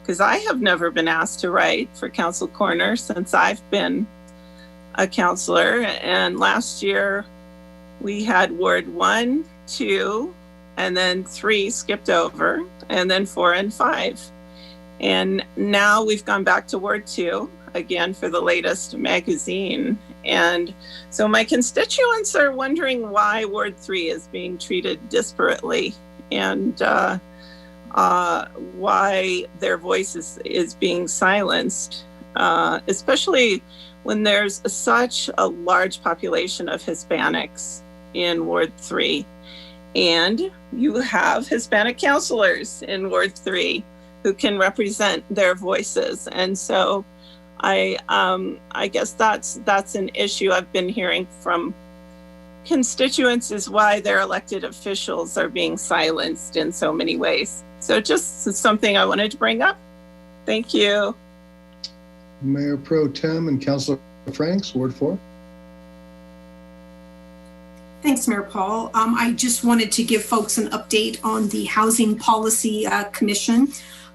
because I have never been asked to write for Council Corner since I've been a councilor. And last year we had Ward 1, 2, and then 3 skipped over, and then 4 and 5. And now we've gone back to Ward 2 again for the latest magazine. And so my constituents are wondering why Ward 3 is being treated disparately, and why their voice is being silenced, especially when there's such a large population of Hispanics in Ward 3. And you have Hispanic councilors in Ward 3 who can represent their voices. And so I guess that's an issue I've been hearing from constituents, is why their elected officials are being silenced in so many ways. So just something I wanted to bring up. Thank you. Mayor Pro Tem and Councilor Franks, Ward 4. Thanks, Mayor Paul. I just wanted to give folks an update on the Housing Policy Commission.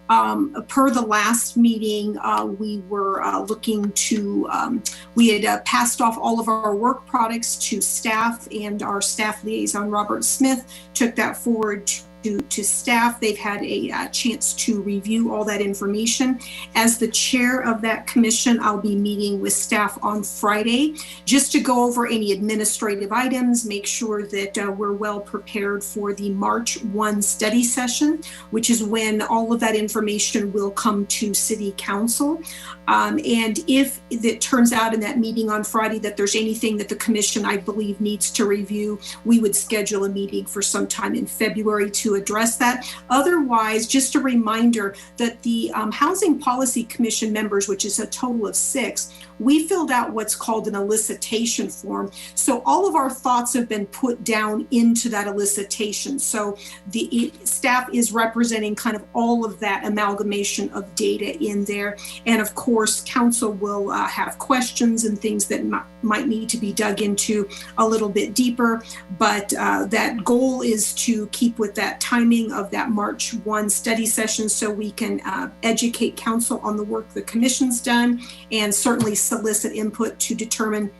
Per the last meeting, we were looking to, we had passed off all of our work products to staff, and our staff liaison, Robert Smith, took that forward to staff. They've had a chance to review all that information. As the chair of that commission, I'll be meeting with staff on Friday just to go over any administrative items, make sure that we're well prepared for the March 1 study session, which is when all of that information will come to City Council. And if it turns out in that meeting on Friday that there's anything that the commission, I believe, needs to review, we would schedule a meeting for sometime in February to address that. Otherwise, just a reminder that the Housing Policy Commission members, which is a total of 6, we filled out what's called an elicitation form. So all of our thoughts have been put down into that elicitation. So the staff is representing kind of all of that amalgamation of data in there. And of course, council will have questions and things that might need to be dug into a little bit deeper. But that goal is to keep with that timing of that March 1 study session, so we can educate council on the work the commission's done, and certainly solicit input to determine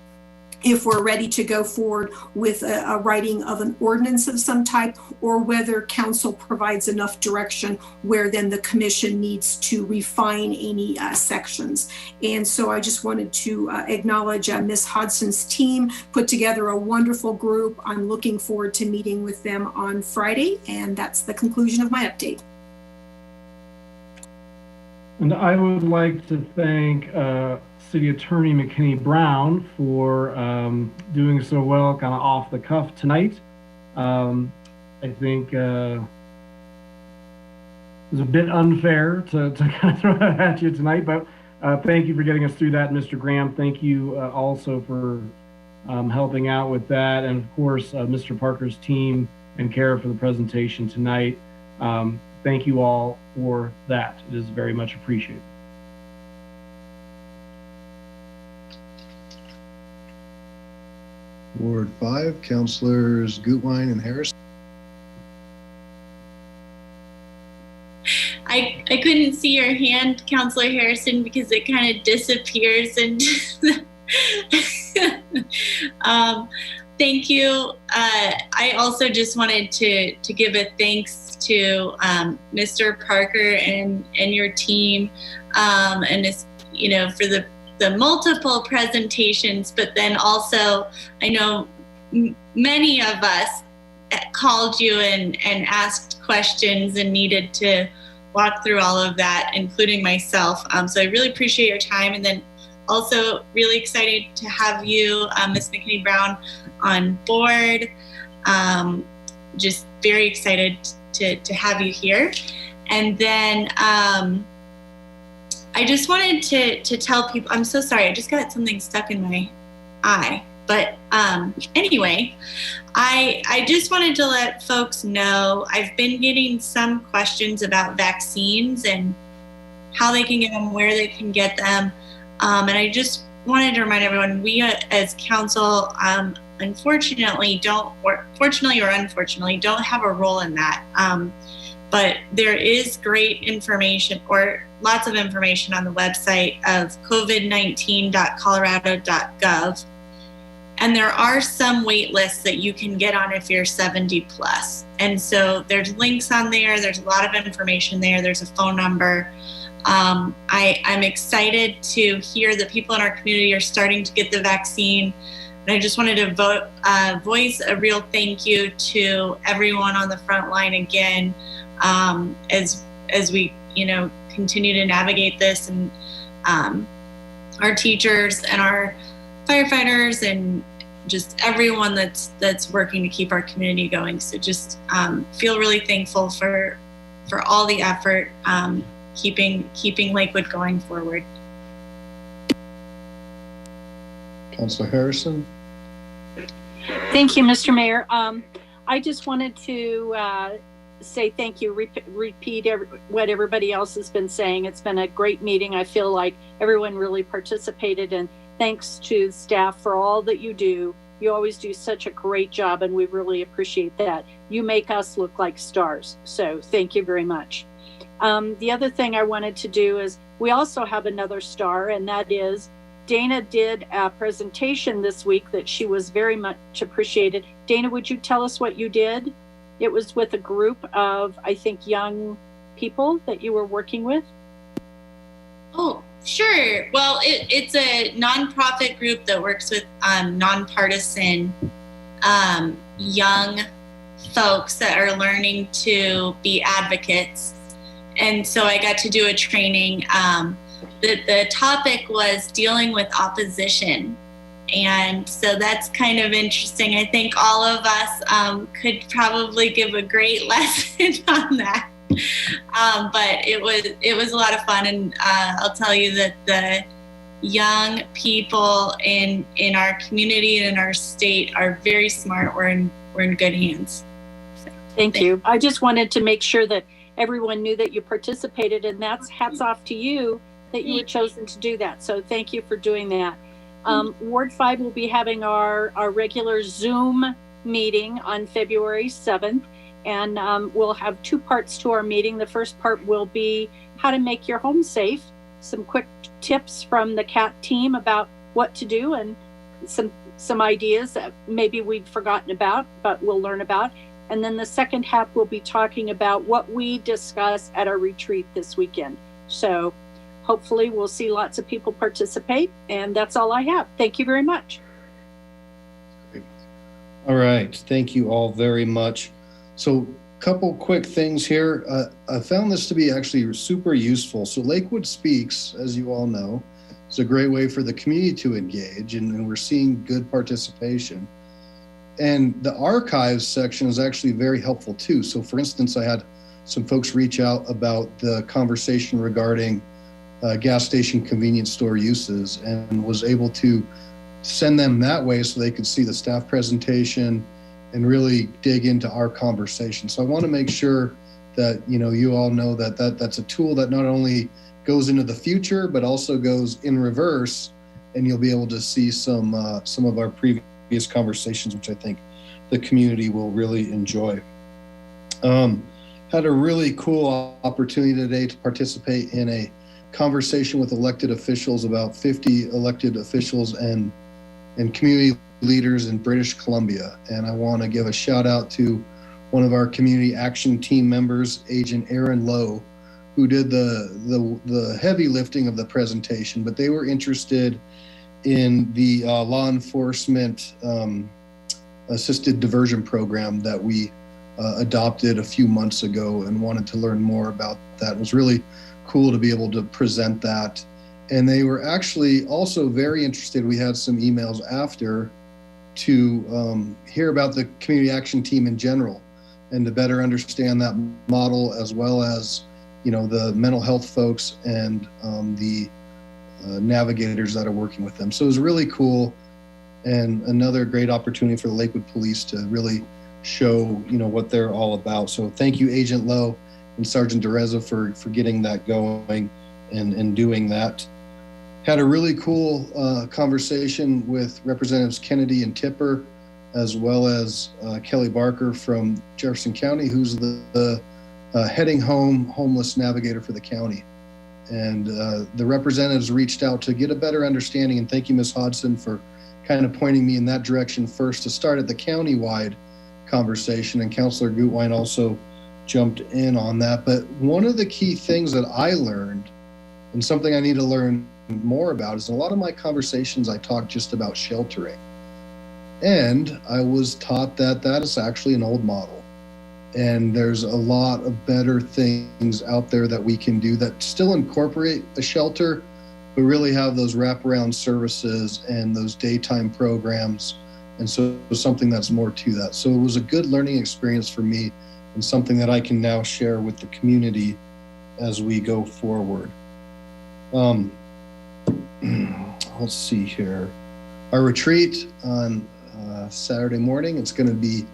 if we're ready to go forward with a writing of an ordinance of some type, or whether council provides enough direction where then the commission needs to refine any sections. And so I just wanted to acknowledge Ms. Hodson's team put together a wonderful group. I'm looking forward to meeting with them on Friday, and that's the conclusion of my update. And I would like to thank City Attorney McKinney Brown for doing so well, kind of off the cuff tonight. I think it was a bit unfair to kind of throw that at you tonight, but thank you for getting us through that, Mr. Graham. Thank you also for helping out with that, and of course, Mr. Parker's team and Kara for the presentation tonight. Thank you all for that. It is very much appreciated. Ward 5, Councilors Gutwein and Harris. I couldn't see your hand, Councilor Harrison, because it kind of disappears. And thank you. I also just wanted to give a thanks to Mr. Parker and your team, and for the multiple presentations, but then also I know many of us called you and asked questions and needed to walk through all of that, including myself. So I really appreciate your time, and then also really excited to have you, Ms. McKinney Brown, on board. Just very excited to have you here. And then I just wanted to tell people, I'm so sorry, I just got something stuck in my eye, But anyway, I just wanted to let folks know I've been getting some questions about vaccines and how they can get them, where they can get them. And I just wanted to remind everyone, we as council, unfortunately fortunately or unfortunately, don't have a role in that. But there is great information, or lots of information on the website of covid19.colorado.gov. And there are some wait lists that you can get on if you're 70 plus. And so there's links on there. There's a lot of information there. There's a phone number. I'm excited to hear that people in our community are starting to get the vaccine. And I just wanted to voice a real thank you to everyone on the front line again, as we, continue to navigate this, and our teachers and our firefighters and just everyone that's working to keep our community going. So just feel really thankful for all the effort, keeping Lakewood going forward. Councilor Harrison. Thank you, Mr. Mayor. I just wanted to say thank you, repeat what everybody else has been saying. It's been a great meeting. I feel like everyone really participated, and thanks to staff for all that you do. You always do such a great job, and we really appreciate that. You make us look like stars, so thank you very much. The other thing I wanted to do is, we also have another star, and that is Dana did a presentation this week that she was very much appreciated. Dana, would you tell us what you did? It was with a group of, I think, young people that you were working with. Oh, sure. Well, it's a nonprofit group that works with nonpartisan young folks that are learning to be advocates. And so I got to do a training. The topic was dealing with opposition. And so that's kind of interesting. I think all of us could probably give a great lesson on that. But it was a lot of fun, and I'll tell you that the young people in our community and in our state are very smart. We're in good hands. So, thank you. I just wanted to make sure that everyone knew that you participated, and that's hats off to you that you were chosen to do that. So thank you for doing that. Ward 5 will be having our regular Zoom meeting on February 7th. And we'll have two parts to our meeting. The first part will be how to make your home safe, some quick tips from the CAT team about what to do, and some ideas that maybe we've forgotten about, but we'll learn about. And then the second half will be talking about what we discussed at our retreat this weekend. So hopefully we'll see lots of people participate, and that's all I have. Thank you very much. All right, thank you all very much. So a couple quick things here. I found this to be actually super useful. So Lakewood Speaks, as you all know, is a great way for the community to engage, and we're seeing good participation. And the archives section is actually very helpful too. So for instance, I had some folks reach out about the conversation regarding gas station convenience store uses, and was able to send them that way so they could see the staff presentation and really dig into our conversation. So I want to make sure that you all know that that's a tool that not only goes into the future, but also goes in reverse, and you'll be able to see some of our previous conversations, which I think the community will really enjoy. Had a really cool opportunity today to participate in a conversation with elected officials, about 50 elected officials and community leaders in British Columbia. And I want to give a shout out to one of our community action team members, Agent Aaron Lowe, who did the heavy lifting of the presentation, but they were interested in the law enforcement assisted diversion program that we adopted a few months ago, and wanted to learn more about that. It was really cool to be able to present that. And they were actually also very interested. We had some emails after to hear about the community action team in general, and to better understand that model, as well as the mental health folks and the navigators that are working with them. So it was really cool. and another great opportunity for the Lakewood Police to really show, what they're all about. So thank you, Agent Lowe and Sergeant Dereza for getting that going and doing that. Had a really cool conversation with Representatives Kennedy and Tipper, as well as Kelly Barker from Jefferson County, who's the heading home homeless navigator for the county. And the representatives reached out to get a better understanding, and thank you, Ms. Hodson, for kind of pointing me in that direction first to start at the county-wide conversation, and Councilor Gutwein also jumped in on that. But one of the key things that I learned, and something I need to learn more about, is in a lot of my conversations I talk just about sheltering, and I was taught that that is actually an old model, and there's a lot of better things out there that we can do that still incorporate a shelter, but really have those wraparound services and those daytime programs, and so something that's more to that. So it was a good learning experience for me, and something that I can now share with the community as we go forward. Let's see here. Our retreat on Saturday morning, it's going to be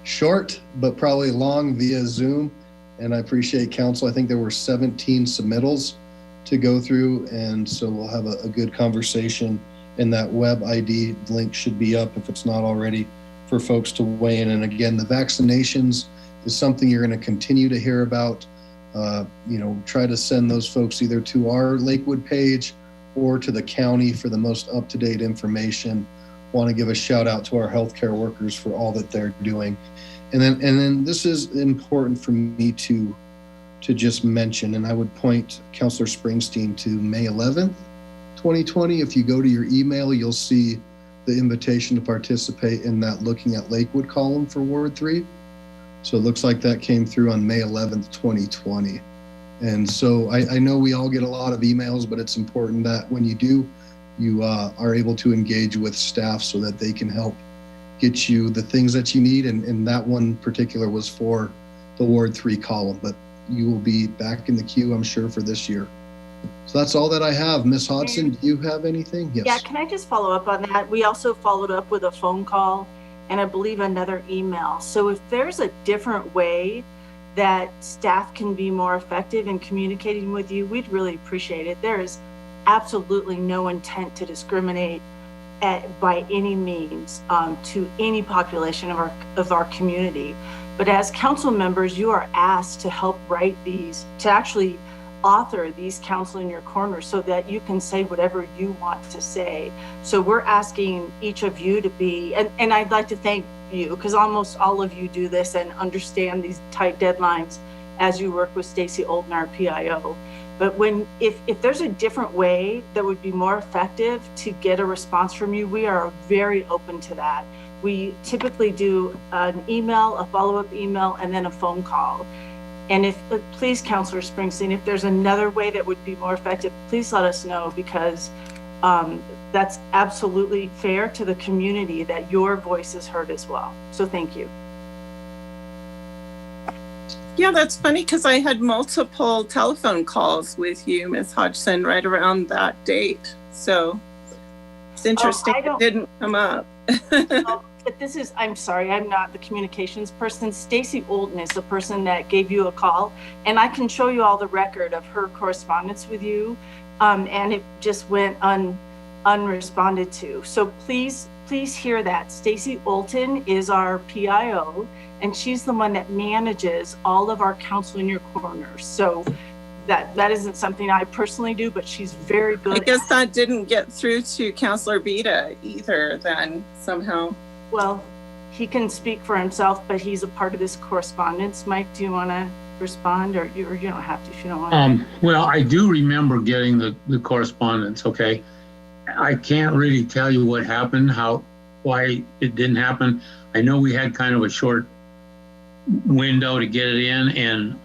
short, but probably long via Zoom. And I appreciate council. I think there were 17 submittals to go through. And so we'll have a good conversation, and that web ID link should be up if it's not already for folks to weigh in. And again, the vaccinations is something you're going to continue to hear about. Try to send those folks either to our Lakewood page or to the county for the most up-to-date information. Want to give a shout out to our healthcare workers for all that they're doing. And then this is important for me to just mention, and I would point Councilor Springsteen to May 11th, 2020. If you go to your email, you'll see the invitation to participate in that Looking at Lakewood column for Ward 3. So it looks like that came through on May 11th, 2020. And so I know we all get a lot of emails, but it's important that when you do, you are able to engage with staff so that they can help get you the things that you need. And that one particular was for the Ward 3 column, but you will be back in the queue, I'm sure, for this year. So that's all that I have. Ms. Hodson, do you have anything? Yes. Yeah, can I just follow up on that? We also followed up with a phone call and I believe another email. So if there's a different way that staff can be more effective in communicating with you, we'd really appreciate it. There is absolutely no intent to discriminate by any means to any population of our community. But as council members, you are asked to help write these, to actually author these council in your corner so that you can say whatever you want to say. So we're asking each of you to be, and I'd like to thank you, because almost all of you do this and understand these tight deadlines as you work with Stacy Olden, our PIO. But if there's a different way that would be more effective to get a response from you, we are very open to that. We typically do an email, a follow-up email, and then a phone call. And please, Councilor Springsteen, if there's another way that would be more effective, please let us know, because that's absolutely fair to the community that your voice is heard as well. So thank you. Yeah, that's funny, because I had multiple telephone calls with you, Ms. Hodgson, right around that date. So it's interesting it didn't come up. But this is, I'm sorry, I'm not the communications person. Stacy Olden is the person that gave you a call, and I can show you all the record of her correspondence with you, and it just went unresponded to. So please hear that. Stacy Olden is our PIO, and she's the one that manages all of our council in your corners. So that isn't something I personally do, but she's very good. I guess that didn't get through to Councilor Bita either then somehow. Well, he can speak for himself, but he's a part of this correspondence. Mike, do you want to respond, or you don't have to if you don't want to? Well, I do remember getting the correspondence, okay? I can't really tell you what happened, why it didn't happen. I know we had kind of a short window to get it in, and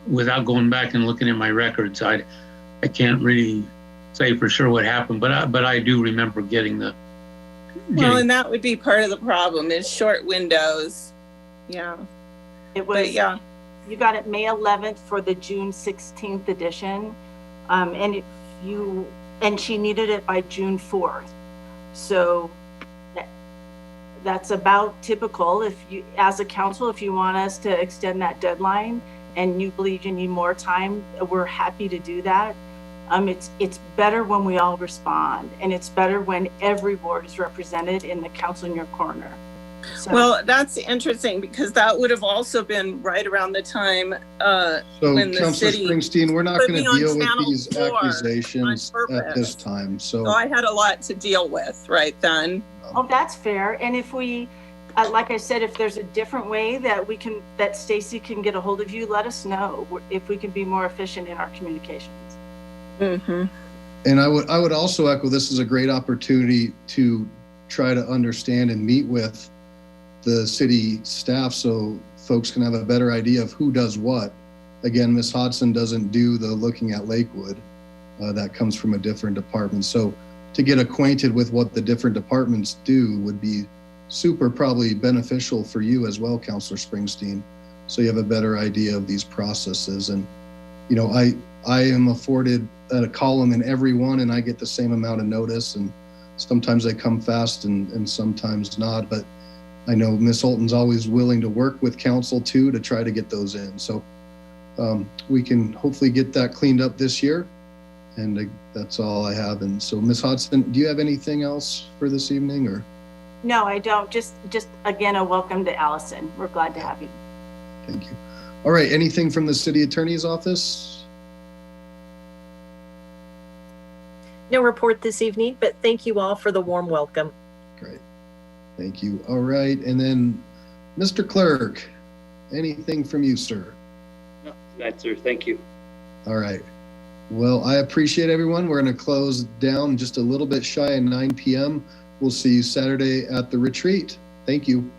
without going back and looking at my records, I can't really say for sure what happened, but I do remember getting the. Well, and that would be part of the problem is short windows. Yeah. It was, but yeah. You got it May 11th for the June 16th edition. And she needed it by June 4th. So that's about typical. If you, as a council, if you want us to extend that deadline and you believe you need more time, we're happy to do that. It's better when we all respond, and it's better when every ward is represented in the council in your corner. So, well, that's interesting because that would have also been right around the time when the Councilor city Springsteen, we're not going to deal with Channel these 4 accusations at this time. So I had a lot to deal with right then. oh, that's fair. And if we, like I said, if there's a different way that we can, that Stacy can get a hold of you, let us know if we can be more efficient in our communications. Mm-hmm. And I would also echo, this is a great opportunity to try to understand and meet with the city staff so folks can have a better idea of who does what. Again, Ms. Hodson doesn't do the looking at Lakewood. That comes from a different department. So to get acquainted with what the different departments do would be super probably beneficial for you as well, Councilor Springsteen. So you have a better idea of these processes. And, you know, I am afforded a column in every one and I get the same amount of notice, and sometimes they come fast and sometimes not. But I know Ms. Holton's always willing to work with council too to try to get those in. So we can hopefully get that cleaned up this year. And that's all I have. And so Ms. Hodson, do you have anything else for this evening or? No, I don't. Just again, a welcome to Allison. We're glad to have you. Thank you. All right. Anything from the city attorney's office? No report this evening, but thank you all for the warm welcome. Great. Thank you. All right. And then Mr. Clerk, anything from you, sir? No, that's sir. Thank you. All right. Well, I appreciate everyone. We're going to close down just a little bit shy of 9 p.m. We'll see you Saturday at the retreat. Thank you.